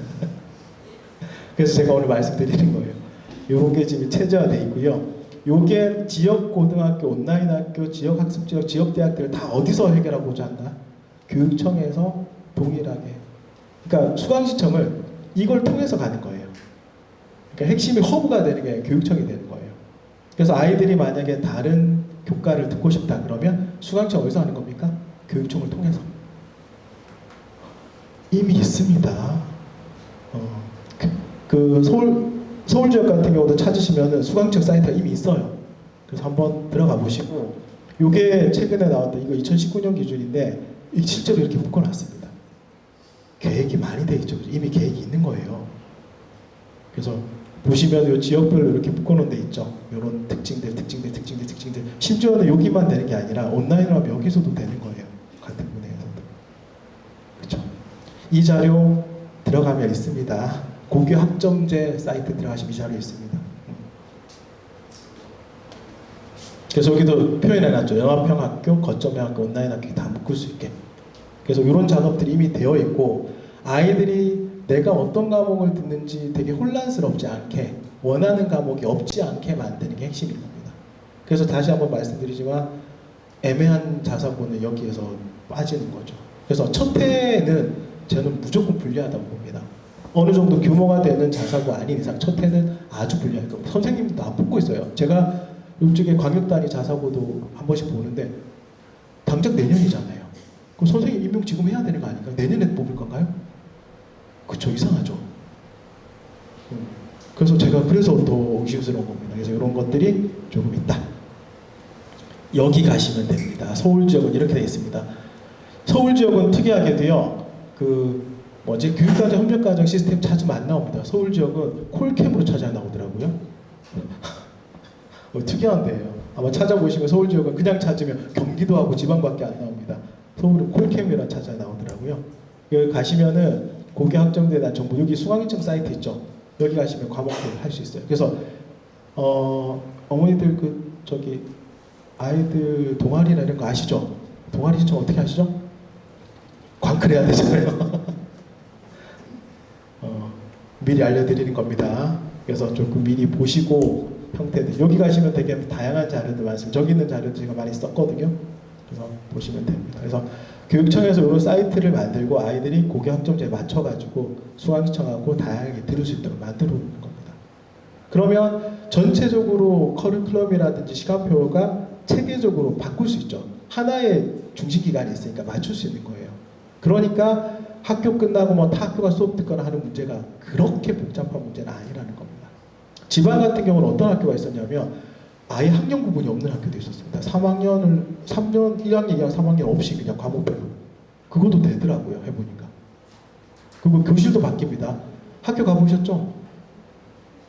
그래서 제가 오늘 말씀드리는 거예요. 요런 게 지금 체제화되어 있고요. 요게 지역 고등학교, 온라인 학교, 지역 학습 지역, 지역 대학들을 다 어디서 해결하고자 한다? 교육청에서 동일하게. 그러니까 수강시청을 이걸 통해서 가는 거예요. 그러니까 핵심이 허브가 되는 게 교육청이 되는 거예요. 그래서 아이들이 만약에 다른 교과를 듣고 싶다 그러면 수강청 어디서 하는 겁니까? 교육청을 통해서. 이미 있습니다. 그 서울 지역 같은 경우도 찾으시면은 수강청 사이트가 이미 있어요. 그래서 한번 들어가 보시고, 요게 최근에 나왔던 이거 2019년 기준인데 실제로 이렇게 묶어놨습니다. 계획이 많이 돼 있죠. 이미 계획이 있는 거예요. 그래서 보시면 요 지역별로 이렇게 묶어놓은 데 있죠. 요런 특징들. 심지어는 여기만 되는 게 아니라 온라인으로 하면 여기서도 되는 거예요. 같은 분야에서도. 그렇죠. 이 자료 들어가면 있습니다. 고교학점제 사이트 들어가시면 이 자료 있습니다. 그래서 여기도 표현해놨죠. 영합형 학교, 거점형 학교, 온라인 학교 다 묶을 수 있게. 그래서 이런 작업들이 이미 되어 있고 아이들이 내가 어떤 과목을 듣는지 되게 혼란스럽지 않게 원하는 과목이 없지 않게 만드는 게 핵심인 겁니다. 그래서 다시 한번 말씀드리지만 애매한 자사고는 여기에서 빠지는 거죠. 그래서 첫 해는 저는 무조건 불리하다고 봅니다. 어느 정도 규모가 되는 자사고 아닌 이상 첫 해는 아주 불리할 겁니다. 선생님도 안 뽑고 있어요. 제가 이쪽에 광역단위 자사고도 한 번씩 보는데 당장 내년이잖아요. 그럼 선생님 임용 지금 해야 되는 거 아닌가요? 내년에 뽑을 건가요? 그쵸, 이상하죠. 그래서 제가 그래서 더 의심스러운 겁니다. 그래서 이런 것들이 조금 있다. 여기 가시면 됩니다. 서울 지역은 이렇게 되어 있습니다. 서울 지역은 특이하게도요, 교육과정 협력과정 시스템 찾으면 안 나옵니다. 서울 지역은 콜캠으로 찾아 나오더라고요. 특이한데요. 아마 찾아보시면 서울 지역은 그냥 찾으면 경기도하고 지방밖에 안 나옵니다. 서울은 콜캠이라 찾아 나오더라고요. 여기 가시면은 고교 학점대에 대한 정보, 여기 수강인증 사이트 있죠. 여기 가시면 과목들 할 수 있어요. 그래서 어머니들 아이들 동아리나 이런 거 아시죠? 동아리 신청 어떻게 하시죠? 광클해야 되잖아요. 미리 알려드리는 겁니다. 그래서 조금 미리 보시고 형태들, 여기 가시면 되게 다양한 자료들 많습니다. 저기 있는 자료도 제가 많이 썼거든요. 그래서 보시면 됩니다. 그래서 교육청에서 이런 사이트를 만들고 아이들이 고교 학점제에 맞춰가지고 수강 신청하고 다양하게 들을 수 있도록 만들어 놓는 겁니다. 그러면 전체적으로 커리큘럼이라든지 시간표가 체계적으로 바꿀 수 있죠. 하나의 중심기간이 있으니까 맞출 수 있는 거예요. 그러니까 학교 끝나고 타 학교가 수업 듣거나 하는 문제가 그렇게 복잡한 문제는 아니라는 겁니다. 지방 같은 경우는 어떤 학교가 있었냐면 아예 학년 구분이 없는 학교도 있었습니다. 3학년, 1학년, 2학년, 3학년 없이 그냥 과목별로. 그것도 되더라고요, 해보니까. 그리고 교실도 바뀝니다. 학교 가보셨죠?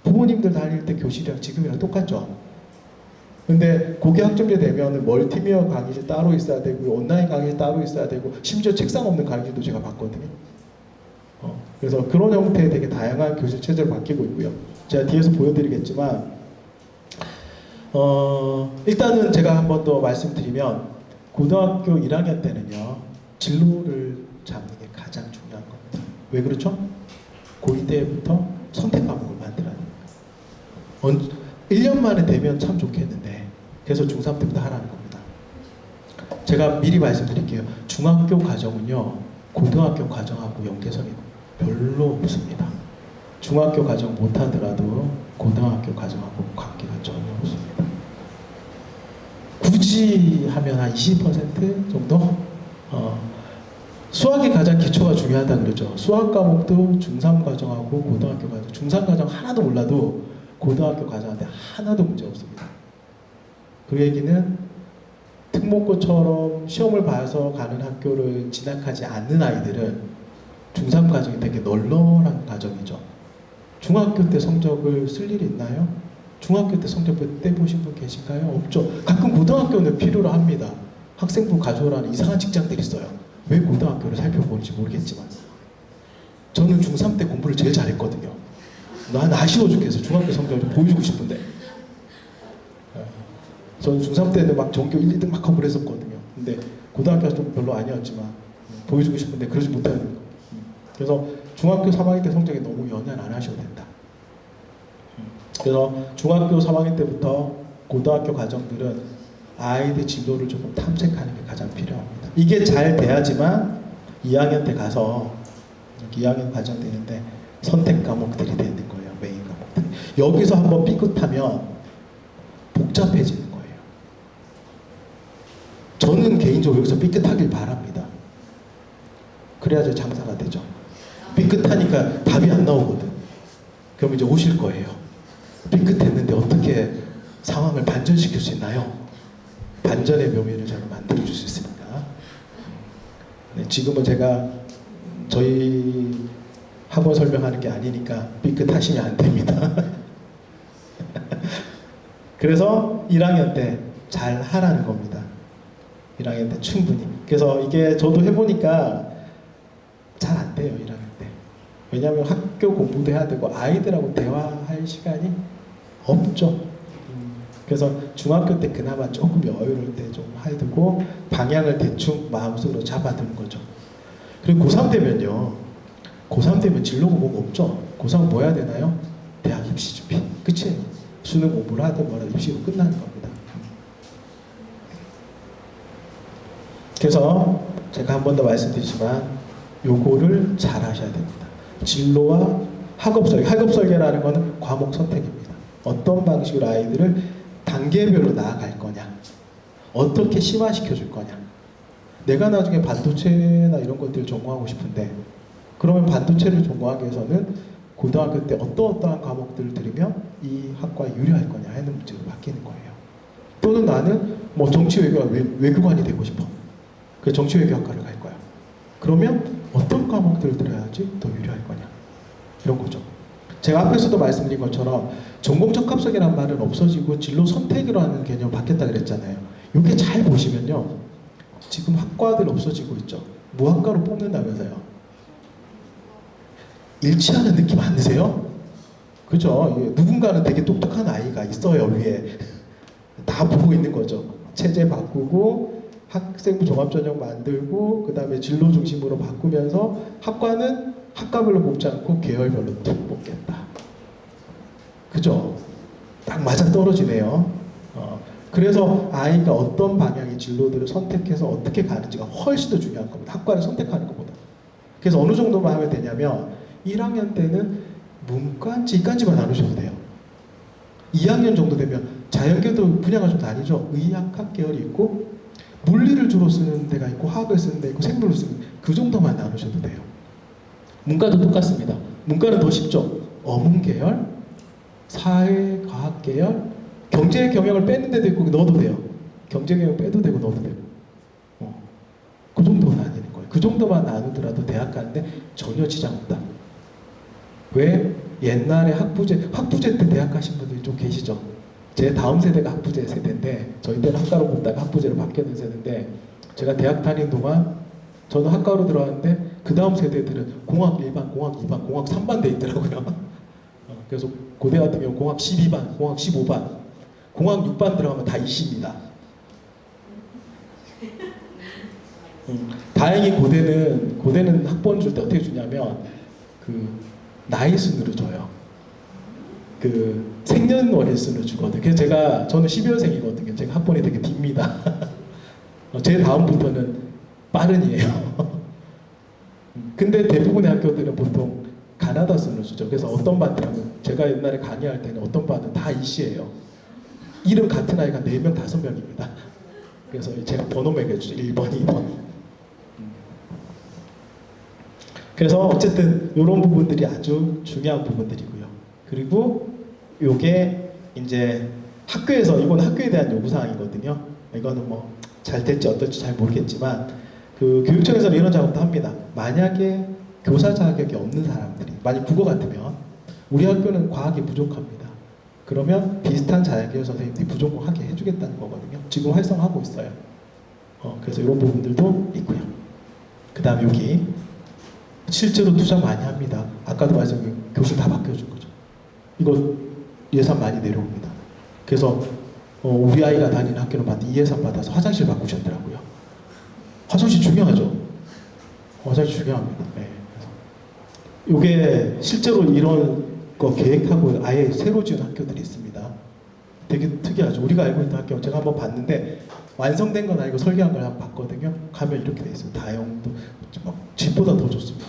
부모님들 다닐 때 교실이랑 지금이랑 똑같죠? 근데 고교 학점제 되면 멀티미디어 강의실 따로 있어야 되고 온라인 강의실 따로 있어야 되고 심지어 책상 없는 강의실도 제가 봤거든요. 그래서 그런 형태의 되게 다양한 교실 체제로 바뀌고 있고요. 제가 뒤에서 보여드리겠지만 일단은 제가 한 번 더 말씀드리면 고등학교 1학년 때는요 진로를 잡는 게 가장 중요한 겁니다. 왜 그렇죠? 고2 때부터 선택 과목을 만들어야 됩니다. 1년 만에 되면 참 좋겠는데 그래서 중3 때부터 하라는 겁니다. 제가 미리 말씀드릴게요. 중학교 과정은요 고등학교 과정하고 연계성이 별로 없습니다. 중학교 과정 못하더라도 고등학교 과정하고 관계가 전혀 없습니다. 굳이 하면 한 20% 정도? 수학이 가장 기초가 중요하다 그러죠. 수학 과목도 중3 과정하고 고등학교 과정, 중3 과정 하나도 몰라도 고등학교 과정한테 하나도 문제 없습니다. 그 얘기는 특목고처럼 시험을 봐서 가는 학교를 진학하지 않는 아이들은 중3 과정이 되게 널널한 과정이죠. 중학교 때 성적을 쓸 일이 있나요? 중학교 때 성적 떼보신 분 계신가요? 없죠. 가끔 고등학교는 필요로 합니다. 학생부 가져오라는 이상한 직장들이 있어요. 왜 고등학교를 살펴보는지 모르겠지만 저는 중3 때 공부를 제일 잘했거든요. 난 아쉬워 죽겠어. 중학교 성적을 좀 보여주고 싶은데 저는 중3 때는 막 전교 1, 2등 막 하고 그랬었거든요. 근데 고등학교가 좀 별로 아니었지만 보여주고 싶은데 그러지 못하는 거예요. 그래서 중학교 3학년 때 성적이 너무 연연 안 하셔도 된다. 그래서 중학교 3학년 때부터 고등학교 과정들은 아이들 진로를 조금 탐색하는 게 가장 필요합니다. 이게 잘 돼야지만 2학년 때 가서 2학년 과정 되는데 선택 과목들이 되는 거예요. 메인 과목들. 여기서 한번 삐끗하면 복잡해지는 거예요. 저는 개인적으로 여기서 삐끗하길 바랍니다. 그래야지 장사가 되죠. 삐끗하니까 답이 안 나오거든. 그럼 이제 오실 거예요. 삐끗했는데 어떻게 상황을 반전시킬 수 있나요? 반전의 묘미를 제가 만들어줄 수 있습니다. 네, 지금은 제가 저희 학원 설명하는 게 아니니까 삐끗하시면 안 됩니다. 그래서 1학년 때 잘 하라는 겁니다. 1학년 때 충분히. 그래서 이게 저도 해보니까 잘 안 돼요. 1학년 때. 왜냐하면 학교 공부도 해야 되고 아이들하고 대화할 시간이 없죠. 그래서 중학교 때 그나마 조금 여유로울 때 좀 해두고 방향을 대충 마음속으로 잡아두는 거죠. 그리고 고3 되면요. 고3 되면 진로가 뭐가 없죠. 고3 뭐 해야 되나요? 대학 입시 준비. 그치? 수능 공부를 하든 뭐라든 입시로 끝나는 겁니다. 그래서 제가 한 번 더 말씀드리지만 요거를 잘 하셔야 됩니다. 진로와 학업 설계. 학업 설계라는 거는 과목 선택입니다. 어떤 방식으로 아이들을 단계별로 나아갈 거냐. 어떻게 심화시켜 줄 거냐. 내가 나중에 반도체나 이런 것들을 전공하고 싶은데 그러면 반도체를 전공하기 위해서는 고등학교 때 어떠한 과목들을 들으면 이 학과에 유리할 거냐 하는 문제로 바뀌는 거예요. 또는 나는 뭐 정치 외교관이 되고 싶어. 그래서 정치 외교학과를 갈 거야. 그러면 어떤 과목들을 들어야지 더 유리할 거냐. 이런 거죠. 제가 앞에서도 말씀드린 것처럼 전공적 합격이라는 말은 없어지고 진로 선택이라는 개념 바뀌었다 그랬잖아요. 이게 잘 보시면요. 지금 학과들 없어지고 있죠. 무학과로 뽑는다면서요. 일치하는 느낌 안 드세요? 그죠? 누군가는 되게 똑똑한 아이가 있어요, 위에. 다 보고 있는 거죠. 체제 바꾸고, 학생부 종합전형 만들고, 그 다음에 진로 중심으로 바꾸면서 학과는 학과별로 뽑지 않고 계열별로 툭 뽑겠다. 그죠? 딱 맞아 떨어지네요. 그래서 아이가 어떤 방향의 진로들을 선택해서 어떻게 가는지가 훨씬 더 중요한 겁니다. 학과를 선택하는 것보다. 그래서 어느 정도만 하면 되냐면 1학년 때는 문과인지 이과인지만 나누셔도 돼요. 2학년 정도 되면 자연계도 분야가 좀 나뉘죠. 의학학 계열이 있고 물리를 주로 쓰는 데가 있고 화학을 쓰는 데 있고 생물을 쓰는 그 정도만 나누셔도 돼요. 문과도 똑같습니다. 문과는 더 쉽죠. 어문 계열, 사회과학 계열, 경제 경영을 빼는 데도 있고 넣어도 돼요. 경제 경영 빼도 되고 넣어도 되고. 그 정도만 나뉘는 거예요. 그 정도만 나누더라도 대학 가는데 전혀 지장 없다. 왜? 옛날에 학부제 때 대학 가신 분들이 좀 계시죠. 제 다음 세대가 학부제 세대인데 저희 때는 학과로 뽑다가 학부제로 바뀌는 세대인데 제가 대학 다니는 동안 저는 학과로 들어왔는데 그 다음 세대들은 공학 1반, 공학 2반, 공학 3반 돼 있더라고요. 그래서 고대 같은 경우 공학 12반, 공학 15반, 공학 6반 들어가면 다 이씨입니다. 다행히 고대는 학번 줄 때 어떻게 주냐면 그 나이 순으로 줘요. 그 생년월일 순으로 주거든요. 그래서 저는 12월생이거든요. 제가 학번이 되게 딥니다. 제 다음부터는 빠른이에요. 근데 대부분의 학교들은 보통 가나다 순으로 주죠. 그래서 어떤 반들은 제가 옛날에 강의할 때는 어떤 반은 다 이씨예요. 이름 같은 아이가 4명, 5명입니다. 그래서 제가 번호 매겨주죠. 1번, 2번. 그래서 어쨌든 이런 부분들이 아주 중요한 부분들이고요. 그리고 요게 이제 학교에서, 이건 학교에 대한 요구사항이거든요. 이거는 뭐 잘 될지 어떨지 잘 모르겠지만 그 교육청에서는 이런 작업도 합니다. 만약에 교사 자격이 없는 사람들이, 만약 국어 같으면 우리 학교는 과학이 부족합니다. 그러면 비슷한 자격의 선생님들이 부족하게 해주겠다는 거거든요. 지금 활성화하고 있어요. 그래서 이런 부분들도 있고요. 그 다음 여기 실제로 투자 많이 합니다. 아까도 말씀드린 교실 다 바뀌어준 거죠. 이거 예산 많이 내려옵니다. 그래서 우리 아이가 다니는 학교는 봤는데 이 예산 받아서 화장실 바꾸셨더라고요. 화장실 중요하죠. 화장실 중요합니다. 네. 이게 실제로 이런 거 계획하고 아예 새로 지은 학교들이 있습니다. 되게 특이하죠. 우리가 알고 있는 학교 제가 한번 봤는데 완성된 건 아니고 설계한 걸 한번 봤거든요. 가면 이렇게 돼 있어요. 다용도 막 집보다 더 좋습니다.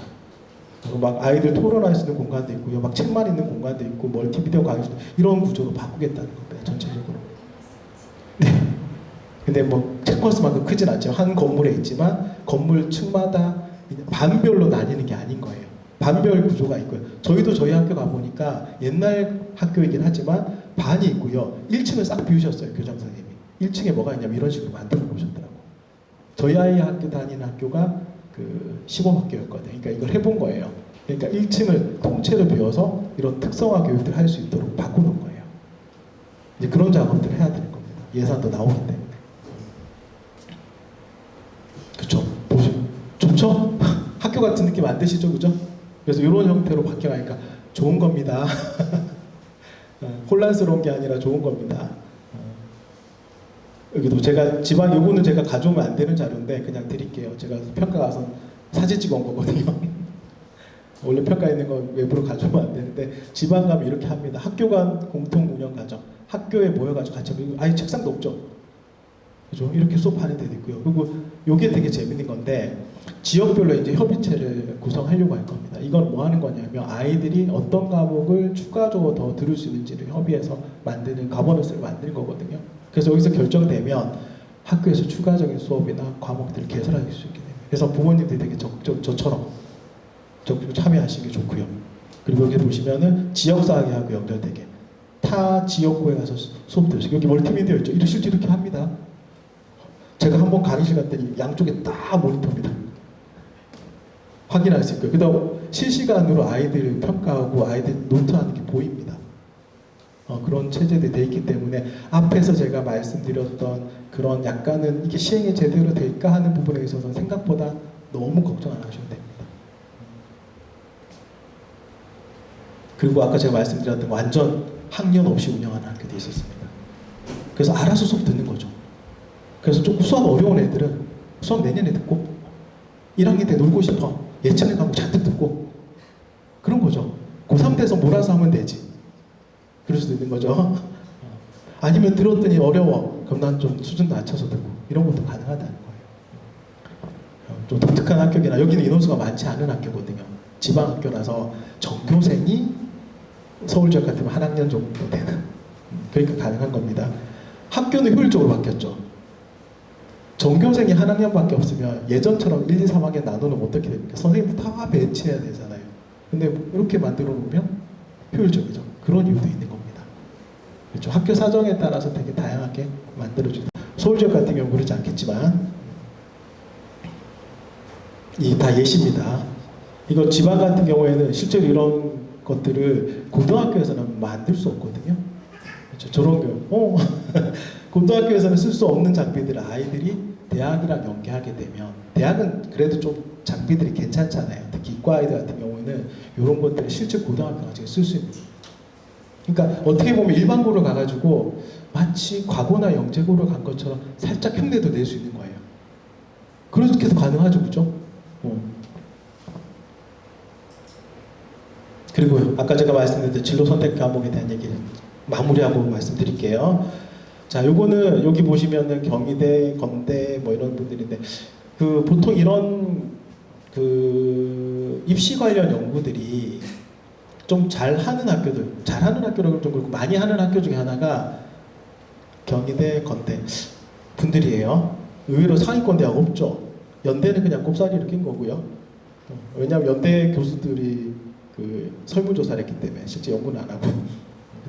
그리고 막 아이들 토론할 수 있는 공간도 있고요. 막 책만 있는 공간도 있고 멀티비디오 강의도 이런 구조로 바꾸겠다는 겁니다. 전체적으로. 네. 근데 뭐 책버스만큼 크진 않지만 한 건물에 있지만 건물 층마다 반별로 나뉘는 게 아닌 거예요. 반별 구조가 있고요. 저희도 저희 학교 가보니까 옛날 학교이긴 하지만 반이 있고요. 1층을 싹 비우셨어요. 교장 선생님이. 1층에 뭐가 있냐면 이런 식으로 만들어 놓으셨더라고요. 저희 아이 학교 다니는 학교가 그 시범학교였거든요. 그러니까 이걸 해본 거예요. 그러니까 1층을 통째로 비워서 이런 특성화 교육들을 할 수 있도록 바꾸는 거예요. 이제 그런 작업들을 해야 되는 겁니다. 예산도 나오기 때문에. 그쵸? 보시죠. 좋죠? 학교 같은 느낌 안 드시죠? 그죠? 그래서 이런 형태로 바뀌어가니까 좋은 겁니다. 혼란스러운 게 아니라 좋은 겁니다. 여기도 제가 지방 요거는 제가 가져오면 안 되는 자료인데 그냥 드릴게요. 제가 평가 가서 사진 찍어 온 거거든요. 원래 평가 있는 거 외부로 가져오면 안 되는데 지방 가면 이렇게 합니다. 학교 간 공통 운영 과정. 학교에 모여가지고 같이 하면 아예 책상도 없죠. 그죠? 이렇게 수업하는 데도 있고요. 그리고 요게 되게 재밌는 건데 지역별로 이제 협의체를 구성하려고 할 겁니다. 이건 뭐 하는 거냐면 아이들이 어떤 과목을 추가적으로 더 들을 수 있는지를 협의해서 만드는 가버넌스를 만드는 거거든요. 그래서 여기서 결정되면 학교에서 추가적인 수업이나 과목들을 개설할 수 있게 됩니다. 그래서 부모님들이 되게 적극적으로 저처럼 적극적으로 참여하시는 게 좋고요. 그리고 여기 보시면은 지역사회하고 연결되게 타 지역구에 가서 수업 들으시고 여기 멀티미디어 있죠. 이를 실제 이렇게 합니다. 제가 한번 강의실 갔더니 양쪽에 다 모니터입니다. 확인할 수 있고요. 그다음 실시간으로 아이들을 평가하고 아이들 노트하는 게 보입니다. 그런 체제들이 돼 있기 때문에 앞에서 제가 말씀드렸던 그런 약간은 이게 시행이 제대로 될까 하는 부분에 있어서 생각보다 너무 걱정 안 하셔도 됩니다. 그리고 아까 제가 말씀드렸던 완전 학년 없이 운영하는 학교도 있었습니다. 그래서 알아서 수업 듣는 거죠. 그래서 조금 수학 어려운 애들은 수학 내년에 듣고 1학년 때 놀고 싶어 예체능 과목 잔뜩 듣고 그런 거죠. 고3 돼서 몰아서 하면 되지. 그럴 수도 있는 거죠. 아니면 들었더니 어려워. 그럼 난 좀 수준 낮춰서 듣고 이런 것도 가능하다는 거예요. 좀 독특한 학교이나 여기는 인원수가 많지 않은 학교거든요. 지방 학교라서 전교생이 서울 지역 같으면 한 학년 정도 되는 그러니까 가능한 겁니다. 학교는 효율적으로 바뀌었죠. 전교생이 한 학년밖에 없으면 예전처럼 1, 2, 3학년 나누면 어떻게 됩니까? 선생님들 다 배치해야 되잖아요. 근데 이렇게 만들어 놓으면 효율적이죠. 그런 이유도 있는 겁니다. 그렇죠. 학교 사정에 따라서 되게 다양하게 만들어주죠. 서울 지역 같은 경우는 그렇지 않겠지만 이 다 예시입니다. 이거 지방 같은 경우에는 실제로 이런 것들을 고등학교에서는 만들 수 없거든요. 그렇죠. 저런 거 고등학교에서는 쓸 수 없는 장비들을 아이들이 대학이랑 연계하게 되면 대학은 그래도 좀 장비들이 괜찮잖아요. 특히 이과 아이들 같은 경우에는 이런 것들을 실제 고등학교 나중에 쓸 수 있는. 그러니까 어떻게 보면 일반고를 가가지고 마치 과고나 영재고를 간 것처럼 살짝 흉내도 낼 수 있는 거예요. 그렇게 해서 가능하죠, 그죠? 그리고 아까 제가 말씀드렸던 진로 선택 과목에 대한 얘기를 마무리하고 말씀드릴게요. 자, 요거는 여기 보시면은 경희대, 건대 뭐 이런 분들인데 그 보통 이런 그 입시 관련 연구들이 좀 잘하는 학교들, 잘하는 학교라고 좀 그렇고 많이 하는 학교 중에 하나가 경희대, 건대 분들이에요. 의외로 상위권 대학 없죠. 연대는 그냥 꼽사리를 낀 거고요. 왜냐하면 연대 교수들이 그 설문조사를 했기 때문에 실제 연구는 안 하고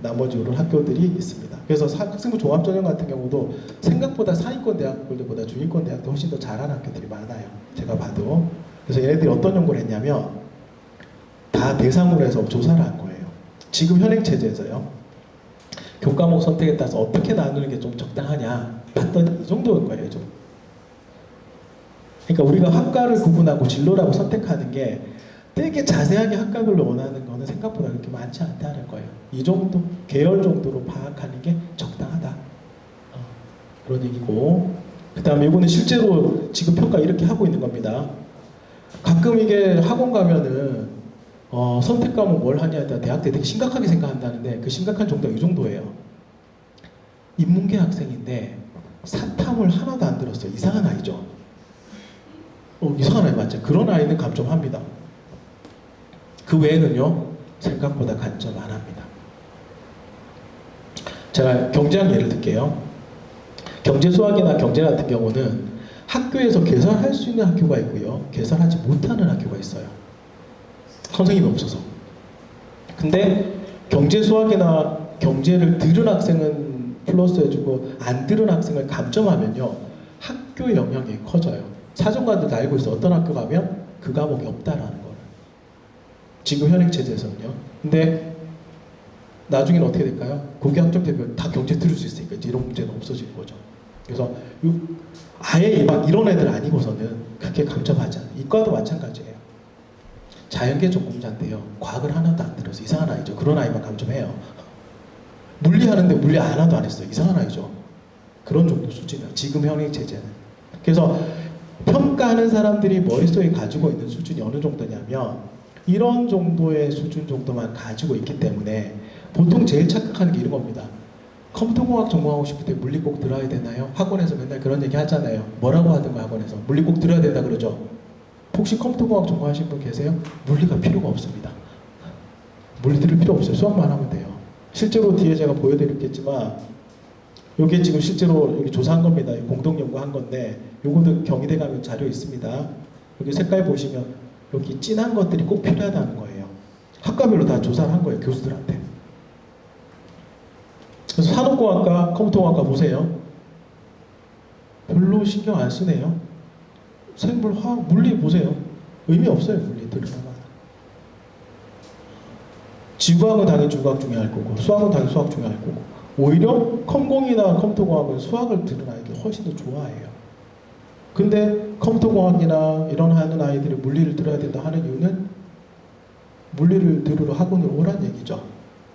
나머지 이런 학교들이 있습니다. 그래서 학생부 종합전형 같은 경우도 생각보다 상위권 대학들보다 중위권 대학도 훨씬 더 잘하는 학교들이 많아요. 제가 봐도. 그래서 얘네들이 어떤 연구를 했냐면 다 대상으로 해서 조사를 한 거예요. 지금 현행 체제에서요. 교과목 선택에 따라서 어떻게 나누는 게 좀 적당하냐 봤더니 이 정도인 거예요. 좀. 그러니까 우리가 학과를 구분하고 진로라고 선택하는 게 되게 자세하게 학과별로 원하는 거는 생각보다 그렇게 많지 않다는 거예요. 이 정도 계열 정도로 파악하는 게 적당하다. 그런 얘기고. 그 다음에 이거는 실제로 지금 평가 이렇게 하고 있는 겁니다. 가끔 이게 학원 가면은 선택 과목 뭘 하냐에 따라 대학 때 되게 심각하게 생각한다는데 그 심각한 정도가 이 정도예요. 인문계 학생인데 사탐을 하나도 안 들었어요. 이상한 아이죠. 이상한 아이 맞죠? 그런 아이는 감점합니다. 그 외에는요 생각보다 간점 안 합니다. 제가 경제학 예를 들게요. 경제 수학이나 경제 같은 경우는 학교에서 개설할 수 있는 학교가 있고요, 개설하지 못하는 학교가 있어요. 선생님이 없어서. 근데 경제 수학이나 경제를 들은 학생은 플러스 해주고 안 들은 학생을 감점하면요 학교 영향이 커져요. 사정관들도 알고 있어. 어떤 학교 가면 그 과목이 없다라는 거를. 지금 현행 체제에서는요. 근데 나중에는 어떻게 될까요? 고교 학점되면 다 경제 들을 수 있으니까 이제 이런 문제는 없어지는 거죠. 그래서 아예 막 이런 애들 아니고서는 그렇게 감점하지 않아요. 이과도 마찬가지예요. 자연계 전공자인데요. 과학을 하나도 안 들어서 이상한 아이죠. 그런 아이만 감점해요. 물리하는데 물리 하나도 안 했어요. 이상한 아이죠. 그런 정도 수준이에요. 지금 현행 체제는. 그래서 평가하는 사람들이 머릿속에 가지고 있는 수준이 어느 정도냐면 이런 정도의 수준 정도만 가지고 있기 때문에 보통 제일 착각하는 게 이런 겁니다. 컴퓨터공학 전공하고 싶을 때 물리 꼭 들어야 되나요? 학원에서 맨날 그런 얘기 하잖아요. 뭐라고 하든가 학원에서 물리 꼭 들어야 된다 그러죠. 혹시 컴퓨터공학 전공하신 분 계세요? 물리가 필요가 없습니다. 물리 들을 필요 없어요. 수학만 하면 돼요. 실제로 뒤에 제가 보여드렸겠지만 이게 지금 실제로 여기 조사한 겁니다. 공동 연구한 건데 요거도 경희대 가면 자료 있습니다. 여기 색깔 보시면 여기 진한 것들이 꼭 필요하다는 거예요. 학과별로 다 조사를 한 거예요. 교수들한테. 그래서 산업공학과, 컴퓨터공학과 보세요. 별로 신경 안 쓰네요. 생물, 화학, 물리 보세요. 의미 없어요. 물리 들으면. 지구과학은 당연히 지구과학 중요할 거고 수학은 당연히 수학 중요할 거고 오히려 컴공이나 컴퓨터공학은 수학을 들은 아이들이 훨씬 더 좋아해요. 근데 컴퓨터공학이나 이런 하는 아이들이 물리를 들어야 된다 하는 이유는 물리를 들으러 학원을 오란 얘기죠.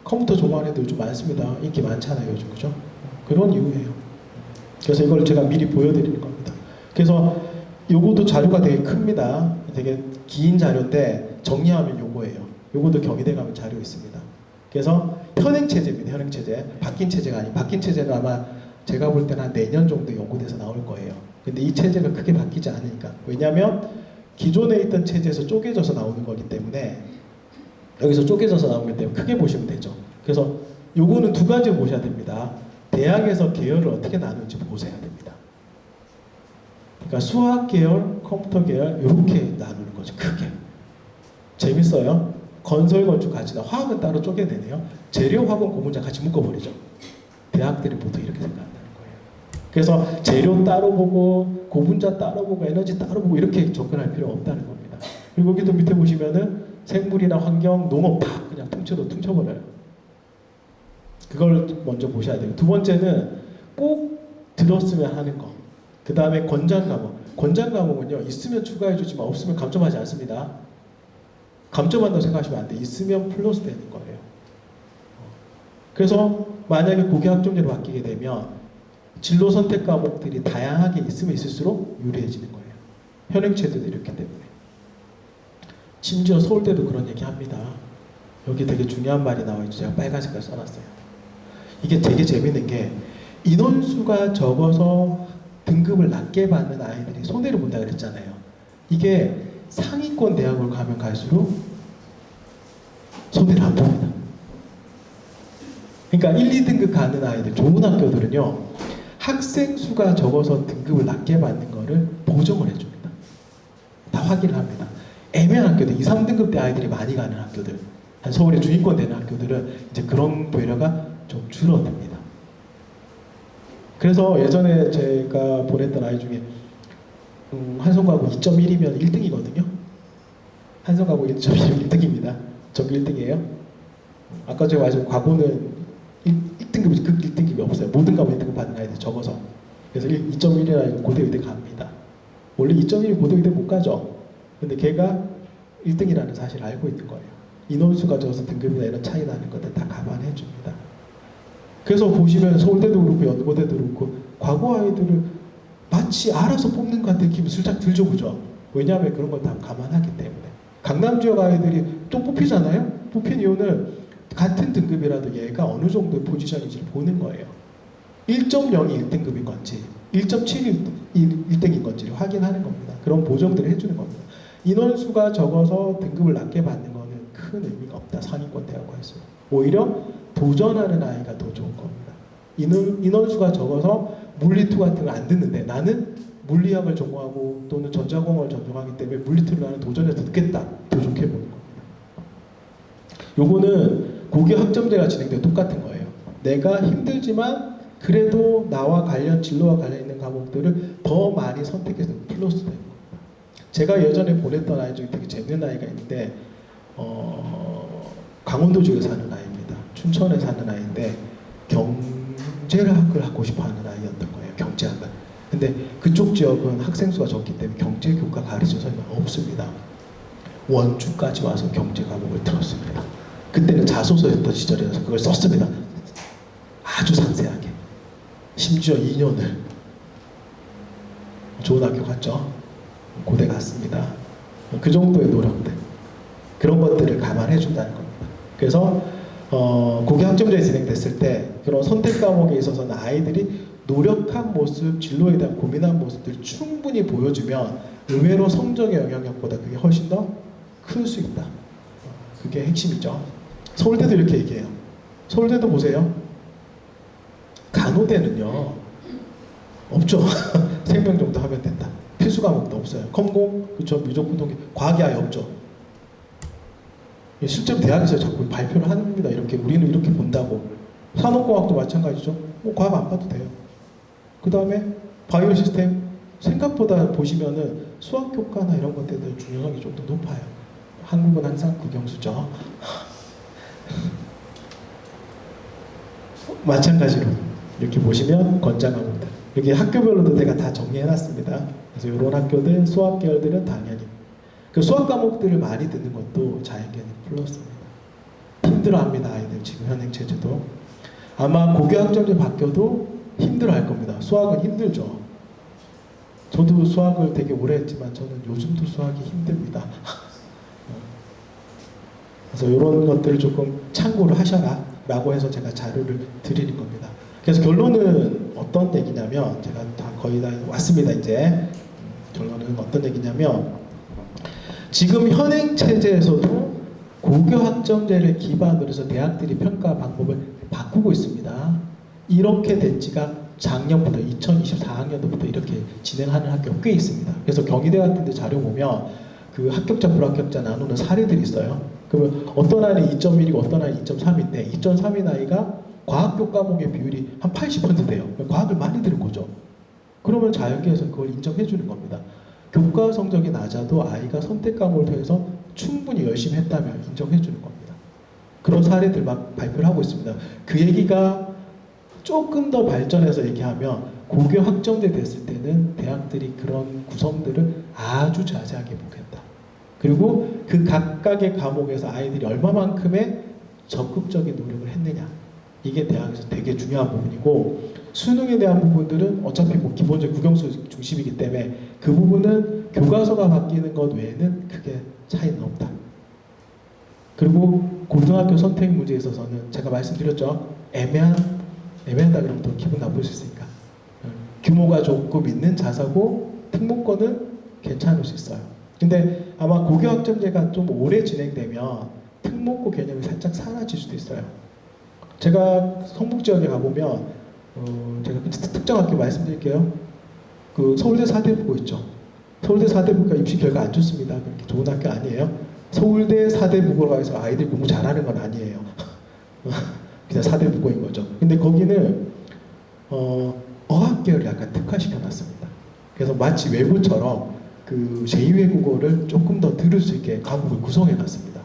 컴퓨터 좋아하는 애들 요즘 많습니다. 인기 많잖아요 요즘. 그죠? 그런 이유예요. 그래서 이걸 제가 미리 보여드리는 겁니다. 그래서 요것도 자료가 되게 큽니다. 되게 긴 자료인데 정리하면 요거예요. 요것도 경희대 가면 자료 있습니다. 그래서 현행체제입니다. 현행체제. 바뀐 체제가 아니에요. 바뀐 체제는 아마 제가 볼 때는 한 내년 정도 연구돼서 나올 거예요. 근데 이 체제가 크게 바뀌지 않으니까. 왜냐하면 기존에 있던 체제에서 쪼개져서 나오는 거기 때문에 여기서 쪼개져서 나오기 때문에 크게 보시면 되죠. 그래서 요거는 두 가지 보셔야 됩니다. 대학에서 계열을 어떻게 나누는지 보셔야 됩니다. 그러니까 수학 계열, 컴퓨터 계열 이렇게 나누는 거죠. 크게. 재밌어요. 건설, 건축 같이 나 화학은 따로 쪼개내네요. 재료, 화학, 고분자 같이 묶어버리죠. 대학들이 보통 이렇게 생각한다는 거예요. 그래서 재료 따로 보고 고분자 따로 보고 에너지 따로 보고 이렇게 접근할 필요가 없다는 겁니다. 그리고 여기도 밑에 보시면은 생물이나 환경, 농업 다 그냥 통째로 퉁쳐버려요. 그걸 먼저 보셔야 돼요. 두 번째는 꼭 들었으면 하는 거. 그 다음에 권장 과목. 권장 과목은요 있으면 추가해주지만 없으면 감점하지 않습니다. 감점한다고 생각하시면 안 돼. 있으면 플러스 되는 거예요. 그래서 만약에 고교학점제로 바뀌게 되면 진로 선택 과목들이 다양하게 있으면 있을수록 유리해지는 거예요. 현행체제도 이렇기 때문에. 심지어 서울대도 그런 얘기 합니다. 여기 되게 중요한 말이 나와있죠. 제가 빨간 색깔 써놨어요. 이게 되게 재밌는 게 인원수가 적어서 등급을 낮게 받는 아이들이 손해를 본다 그랬잖아요. 이게 상위권 대학을 가면 갈수록 손해를 안 봅니다. 그러니까 1, 2등급 가는 아이들, 좋은 학교들은요 학생 수가 적어서 등급을 낮게 받는 거를 보정을 해줍니다. 다 확인을 합니다. 애매한 학교들, 2, 3등급 대 아이들이 많이 가는 학교들, 한 서울의 중위권 되는 학교들은 이제 그런 배려가 좀 줄어듭니다. 그래서 예전에 제가 보냈던 아이 중에 한성과고 2.1이면 1등이거든요. 한성과고 1.1이면 1등입니다. 저기 1등이에요. 아까 제가 말씀 과고는 1등급이 극 1등급이 없어요. 모든 과목 1등급 받는 아이들 적어서. 그래서 2.1이라 고대 의대 갑니다. 원래 2.1이 고대 의대 못 가죠. 근데 걔가 1등이라는 사실을 알고 있는 거예요. 인원수가 적어서 등급이나 이런 차이 나는 것들 다 감안해 줍니다. 그래서 보시면 서울대도 그렇고 연고대도 그렇고 과거 아이들을 마치 알아서 뽑는 것 같은 기분 슬쩍 들죠, 그죠? 왜냐하면 그런 걸 다 감안하기 때문에. 강남 지역 아이들이 또 뽑히잖아요? 뽑힌 이유는 같은 등급이라도 얘가 어느 정도의 포지션인지를 보는 거예요. 1.0이 1등급인 건지 1.7이 1등인 건지를 확인하는 겁니다. 그런 보정들을 해주는 겁니다. 인원수가 적어서 등급을 낮게 받는 거는 큰 의미가 없다. 상위권 대학과 해서. 오히려 도전하는 아이가 더 좋은 겁니다. 인원수가 적어서 물리2 같은 걸 안 듣는데 나는 물리학을 전공하고 또는 전자공학을 전공하기 때문에 물리2를 나는 도전해서 듣겠다. 더 좋게 보는 겁니다. 요거는 고교 학점제가 진행되어 똑같은 거예요. 내가 힘들지만 그래도 나와 관련 진로와 관련 있는 과목들을 더 많이 선택해서 플러스 되는 겁니다. 제가 예전에 보냈던 아이 중에 되게 재밌는 아이가 있는데 강원도 쪽에 사는 아이입니다. 춘천에 사는 아이인데 경제학을 하고 싶어 하는 아이였던 거예요. 경제학을. 근데 그쪽 지역은 학생 수가 적기 때문에 경제 교과 가르쳐 설명 없습니다. 원주까지 와서 경제 과목을 들었습니다. 그때는 자소서였던 시절이라서 그걸 썼습니다. 아주 상세하게. 심지어 2년을. 좋은 학교 갔죠. 고대 갔습니다. 그 정도의 노력들, 그런 것들을 감안해 준다는 겁니다. 그래서 고교 학점제에 진행됐을 때 그런 선택 과목에 있어서는 아이들이 노력한 모습, 진로에 대한 고민한 모습들 충분히 보여주면 의외로 성적의 영향력보다 그게 훨씬 더 클 수 있다. 그게 핵심이죠. 서울대도 이렇게 얘기해요. 서울대도 보세요. 간호대는요 없죠. 3명 정도 하면 된다. 필수 과목도 없어요. 컴공, 그쵸, 미적분 통계, 과학이 아예 없죠. 실제로 대학에서 자꾸 발표를 합니다. 이렇게 우리는 이렇게 본다고. 산업공학도 마찬가지죠. 과학 안 봐도 돼요. 그 다음에 바이오 시스템 생각보다 보시면은 수학 교과나 이런 것들에 대한 중요성이 좀 더 높아요. 한국은 항상 국영수죠. 마찬가지로 이렇게 보시면 권장 과목들, 여기 학교별로도 제가 다 정리해놨습니다. 그래서 이런 학교들, 수학 계열들은 당연히 그 수학 과목들을 많이 듣는 것도 자연계는 플러스입니다. 힘들어합니다. 아이들 지금 현행 체제도. 아마 고교 학점제 바뀌어도 힘들어할 겁니다. 수학은 힘들죠. 저도 수학을 되게 오래 했지만 저는 요즘도 수학이 힘듭니다. 그래서 이런 것들을 조금 참고를 하셔라 라고 해서 제가 자료를 드리는 겁니다. 그래서 결론은 어떤 얘기냐면, 제가 다 거의 다 왔습니다. 이제 결론은 어떤 얘기냐면, 지금 현행 체제에서도 고교 학점제를 기반으로 해서 대학들이 평가 방법을 바꾸고 있습니다. 이렇게 된 지가 작년부터 2024학년도부터 이렇게 진행하는 학교가 꽤 있습니다. 그래서 경희대 같은 데 자료 보면 그 합격자 불합격자 나누는 사례들이 있어요. 그러면 어떤 아이는 2.1이고 어떤 아이는 2.3인데 2.3인 아이가 과학교 과목의 비율이 한 80% 돼요. 과학을 많이 들은 거죠. 그러면 자연계에서 그걸 인정해 주는 겁니다. 교과 성적이 낮아도 아이가 선택 과목을 통해서 충분히 열심히 했다면 인정해 주는 겁니다. 그런 사례들 막 발표를 하고 있습니다. 그 얘기가 조금 더 발전해서 얘기하면 고교 학점제 됐을 때는 대학들이 그런 구성들을 아주 자세하게 보겠다. 그리고 그 각각의 과목에서 아이들이 얼마만큼의 적극적인 노력을 했느냐, 이게 대학에서 되게 중요한 부분이고, 수능에 대한 부분들은 어차피 뭐 기본적인 국영수 중심이기 때문에 그 부분은 교과서가 바뀌는 것 외에는 크게 차이는 없다. 그리고 고등학교 선택 문제에 있어서는 제가 말씀드렸죠. 애매하다 그러면 더 기분 나쁠 수 있으니까 규모가 조금 있는 자사고 특목고는 괜찮을 수 있어요. 근데 아마 고교 학점제가 좀 오래 진행되면 특목고 개념이 살짝 사라질 수도 있어요. 제가 성북 지역에 가보면 제가 특정 학교 말씀드릴게요. 그 서울대 사대부고 있죠. 서울대 사대부가 입시 결과 안 좋습니다. 그렇게 좋은 학교 아니에요. 서울대 사대부고로 해서 아이들 공부 잘하는 건 아니에요. 그냥 사대부고인 거죠. 근데 거기는 어학계열을 약간 특화시켜놨습니다. 그래서 마치 외부처럼 그 제2외국어를 조금 더 들을 수 있게 과목을 구성해놨습니다.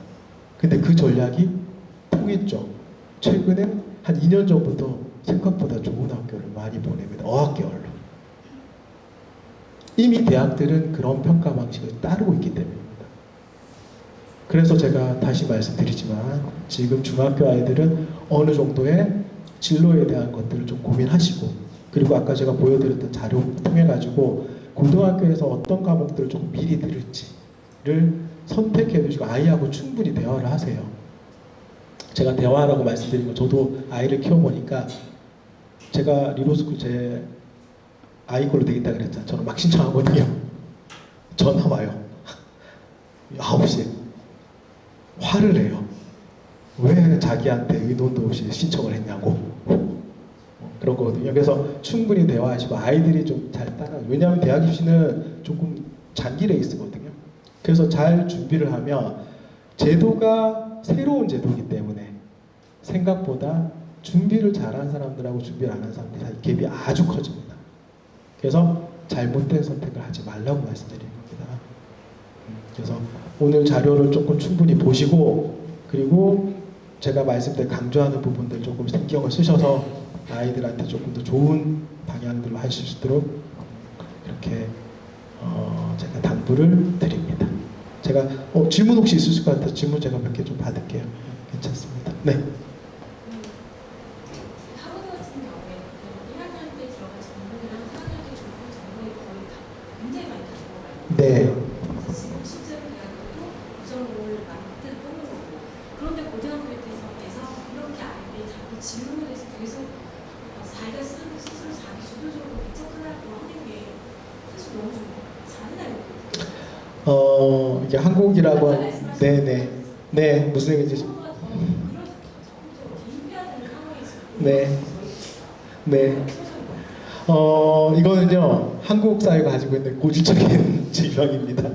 근데 그 전략이 통했죠. 최근에 한 2년 전부터 생각보다 좋은 학교를 많이 보냅니다. 어학계열로. 이미 대학들은 그런 평가 방식을 따르고 있기 때문입니다. 그래서 제가 다시 말씀드리지만 지금 중학교 아이들은 어느 정도의 진로에 대한 것들을 좀 고민하시고, 그리고 아까 제가 보여드렸던 자료 통해 가지고 고등학교에서 어떤 과목들을 조금 미리 들을지를 선택해 두시고 아이하고 충분히 대화를 하세요. 제가 대화라고 말씀드린 건, 저도 아이를 키워보니까, 제가 리로스쿨 제 아이 걸로 되겠다 그랬잖아요. 저는 막 신청하거든요. 전화 와요. 9시에. 화를 내요. 왜 자기한테 의논도 없이 신청을 했냐고. 그런 거거든요. 그래서 충분히 대화하시고 아이들이 좀 잘 따라요. 왜냐하면 대학 입시는 조금 장기 레이스거든요. 그래서 잘 준비를 하면, 제도가 새로운 제도이기 때문에 생각보다 준비를 잘한 사람들하고 준비를 안 한 사람들 사이 갭이 아주 커집니다. 그래서 잘못된 선택을 하지 말라고 말씀드리는 겁니다. 그래서 오늘 자료를 조금 충분히 보시고, 그리고 제가 말씀드린 강조하는 부분들 조금 신경을 쓰셔서 아이들한테 조금 더 좋은 방향들로 하실 수 있도록 이렇게 제가 당부를 드립니다. 제가 질문 혹시 있으실 것 같아서 질문 제가 몇 개 좀 받을게요. 괜찮습니다. 네. 학원 같은 경우에 1학년 때 이게 한국이라고 네네 네 무슨 얘기지? 네. 네. 이거는요, 한국 사회가 가지고 있는 고질적인 질병입니다.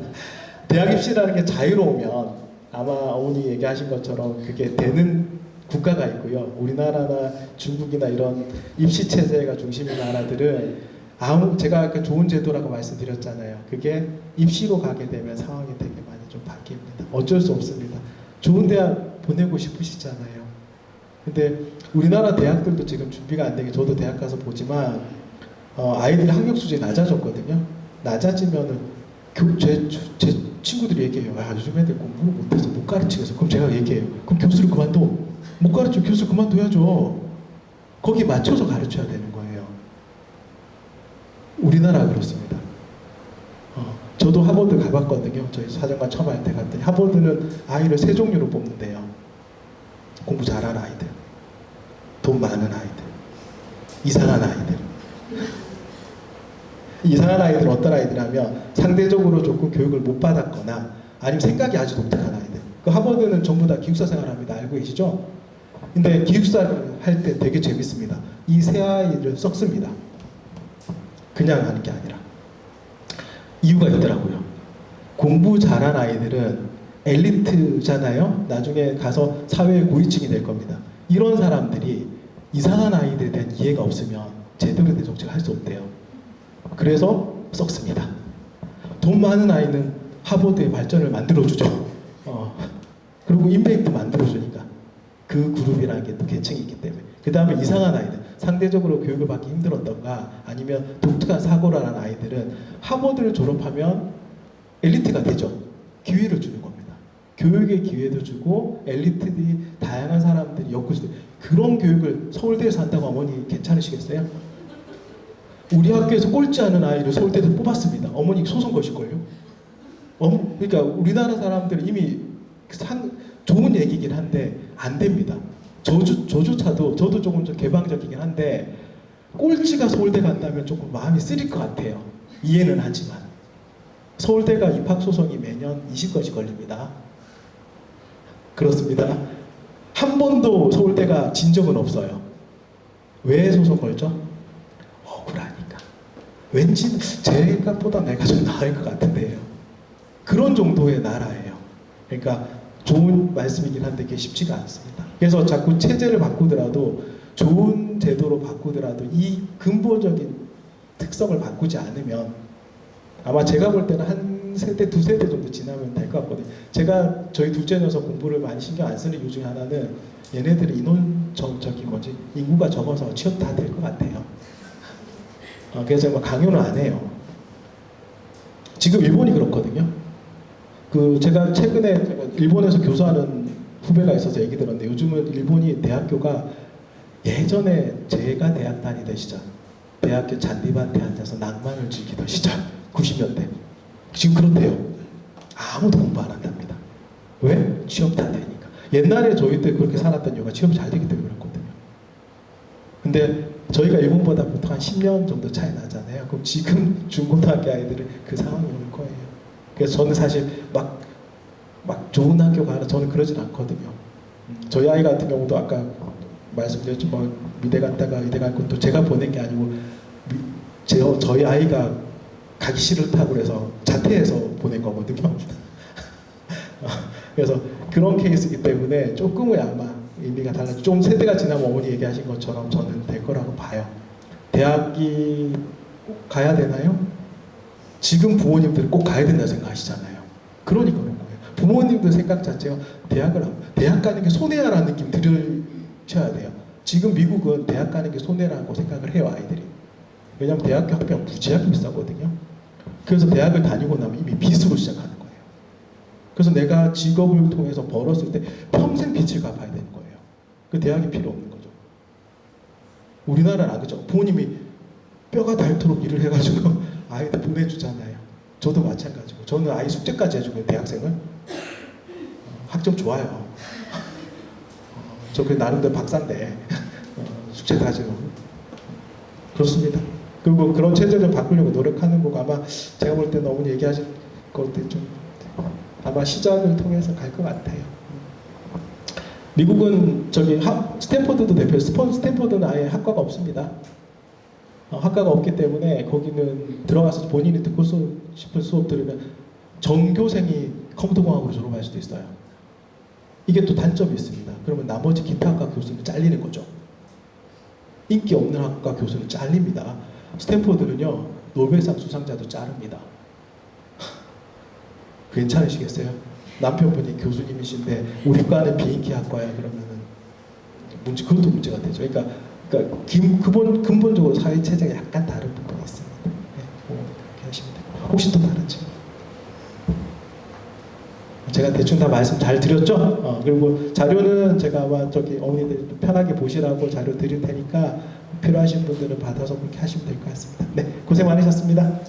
대학 입시라는 게 자유로우면 아마 어머니 얘기하신 것처럼 그게 되는 국가가 있고요. 우리나라나 중국이나 이런 입시 체제가 중심인 나라들은 제가 그 좋은 제도라고 말씀드렸잖아요. 그게 입시로 가게 되면 상황이 되게 많이 좀 바뀝니다. 어쩔 수 없습니다. 좋은 대학 보내고 싶으시잖아요. 근데 우리나라 대학들도 지금 준비가 안 되게 저도 대학 가서 보지만 아이들이 학력 수준이 낮아졌거든요. 낮아지면은 제 친구들이 얘기해요. 요즘 애들 공부를 못해서 못 가르치겠어. 그럼 제가 얘기해요. 그럼 교수를 그만둬. 못 가르쳐 교수 그만둬야죠. 거기 맞춰서 가르쳐야 되는 거예요. 우리나라 그렇습니다. 저도 하버드 가봤거든요. 저희 사정관 처음 할 때 갔더니 하버드는 아이를 세 종류로 뽑는데요. 공부 잘하는 아이들, 돈 많은 아이들, 이상한 아이들. 이상한 아이들은 어떤 아이들이냐면 상대적으로 조금 교육을 못 받았거나 아니면 생각이 아주 독특한 아이들. 그 하버드는 전부 다 기숙사 생활합니다. 알고 계시죠? 근데 기숙사를 할 때 되게 재밌습니다. 이 세 아이를 섞습니다. 그냥 하는 게 아니라 이유가 있더라고요. 공부 잘한 아이들은 엘리트잖아요. 나중에 가서 사회의 고위층이 될 겁니다. 이런 사람들이 이상한 아이들에 대한 이해가 없으면 제대로 된 정책을 할 수 없대요. 그래서 썩습니다. 돈 많은 아이는 하버드의 발전을 만들어주죠. 그리고 임팩트 만들어주니까 그 그룹이라는 게 또 계층이 있기 때문에. 그 다음에 이상한 아이들, 상대적으로 교육을 받기 힘들었던가 아니면 독특한 사고를 하는 아이들은 하버드를 졸업하면 엘리트가 되죠. 기회를 주는 겁니다. 교육의 기회도 주고 엘리트들이 다양한 사람들이 엮을 그런 교육을 서울대에서 한다고 어머니 괜찮으시겠어요? 우리 학교에서 꼴찌 하는 아이를 서울대에서 뽑았습니다. 어머니 소송 거실걸요? 그러니까 우리나라 사람들은 이미 좋은 얘기긴 한데 안 됩니다. 저조차도 저도 조금 좀 개방적이긴 한데 꼴찌가 서울대 간다면 조금 마음이 쓰릴 것 같아요. 이해는 하지만 서울대가 입학 소송이 매년 20건씩 걸립니다. 그렇습니다. 한 번도 서울대가 진 적은 없어요. 왜 소송 걸죠? 억울하니까. 왠지 제가보다 내가 좀 나을 것 같은데요. 그런 정도의 나라예요. 그러니까 좋은 말씀이긴 한데 그게 쉽지가 않습니다. 그래서 자꾸 체제를 바꾸더라도 좋은 제도로 바꾸더라도 이 근본적인 특성을 바꾸지 않으면 아마 제가 볼 때는 한 세대, 두 세대 정도 지나면 될 것 같거든요. 제가 저희 둘째 녀석 공부를 많이 신경 안 쓰는 이유 중에 하나는 얘네들이 인원적인 거지 인구가 적어서 취업 다 될 것 같아요. 그래서 제가 강요는 안 해요. 지금 일본이 그렇거든요. 제가 최근에 일본에서 교수하는 후배가 있어서 얘기 들었는데 요즘은 일본이 대학교가 예전에 제가 대학 다니던 시절 대학교 잔디밭에 앉아서 낭만을 즐기던 시절 90년대 지금 그렇대요. 아무도 공부 안 한답니다. 왜? 취업 다 되니까. 옛날에 저희 때 그렇게 살았던 이유가 취업이 잘 되기 때문에 그랬거든요. 근데 저희가 일본보다 보통 한 10년 정도 차이 나잖아요. 그럼 지금 중고등학교 아이들은 그 상황이 올 거예요. 그래서 저는 사실 막 좋은 학교 가라 저는 그러진 않거든요. 저희 아이 같은 경우도 아까 말씀드렸죠. 미대 갔다가 의대 갈 것도 제가 보낸 게 아니고 저희 아이가 가기 싫다고 그래서 자퇴해서 보낸 거거든요. 그래서 그런 케이스이기 때문에 조금은 아마 의미가 달라지죠. 좀 세대가 지나면 어머니 얘기하신 것처럼 저는 될 거라고 봐요. 대학이 꼭 가야 되나요? 지금 부모님들은 꼭 가야 된다고 생각하시잖아요. 그러니까 그런 거예요. 부모님들 생각 자체가 대학 가는 게 손해야라는 느낌 들으셔야 돼요. 지금 미국은 대학 가는 게 손해라고 생각을 해요, 아이들이. 왜냐하면 대학교 학비가 무지하게 비싸거든요. 그래서 대학을 다니고 나면 이미 빚으로 시작하는 거예요. 그래서 내가 직업을 통해서 벌었을 때 평생 빚을 갚아야 되는 거예요. 그 대학이 필요 없는 거죠. 우리나라는 안 그죠. 부모님이 뼈가 닳도록 일을 해가지고 아이들 보내주잖아요. 저도 마찬가지고. 저는 아이 숙제까지 해주고요, 대학생을. 학점 좋아요. 저 그 나름대로 박사인데 숙제 다 해주고. 그렇습니다. 그리고 그런 체제를 바꾸려고 노력하는 거고 아마 제가 볼 때는 어머니 얘기하신 것들 좀 아마 시작을 통해서 갈 것 같아요. 미국은 저기 스탠퍼드도 대표해요. 스탠퍼드는 아예 학과가 없습니다. 학과가 없기 때문에 거기는 들어가서 본인이 듣고 싶은 수업 들으면 전교생이 컴퓨터공학으로 졸업할 수도 있어요. 이게 또 단점이 있습니다. 그러면 나머지 기타 학과 교수는 잘리는 거죠. 인기 없는 학과 교수는 잘립니다. 스탠퍼드는요, 노벨상 수상자도 자릅니다. 괜찮으시겠어요? 남편분이 교수님이신데 우리 과는 비인기 학과야 그러면은 그것도 문제가 되죠. 그러니까 근본적으로 사회 체제가 약간 다른 부분이 있습니다. 네, 그렇게 하시면 돼요. 혹시 또 다른지? 제가 대충 다 말씀 잘 드렸죠? 그리고 자료는 제가 아마 저기 어머니들 편하게 보시라고 자료 드릴 테니까 필요하신 분들은 받아서 그렇게 하시면 될 것 같습니다. 네, 고생 많으셨습니다.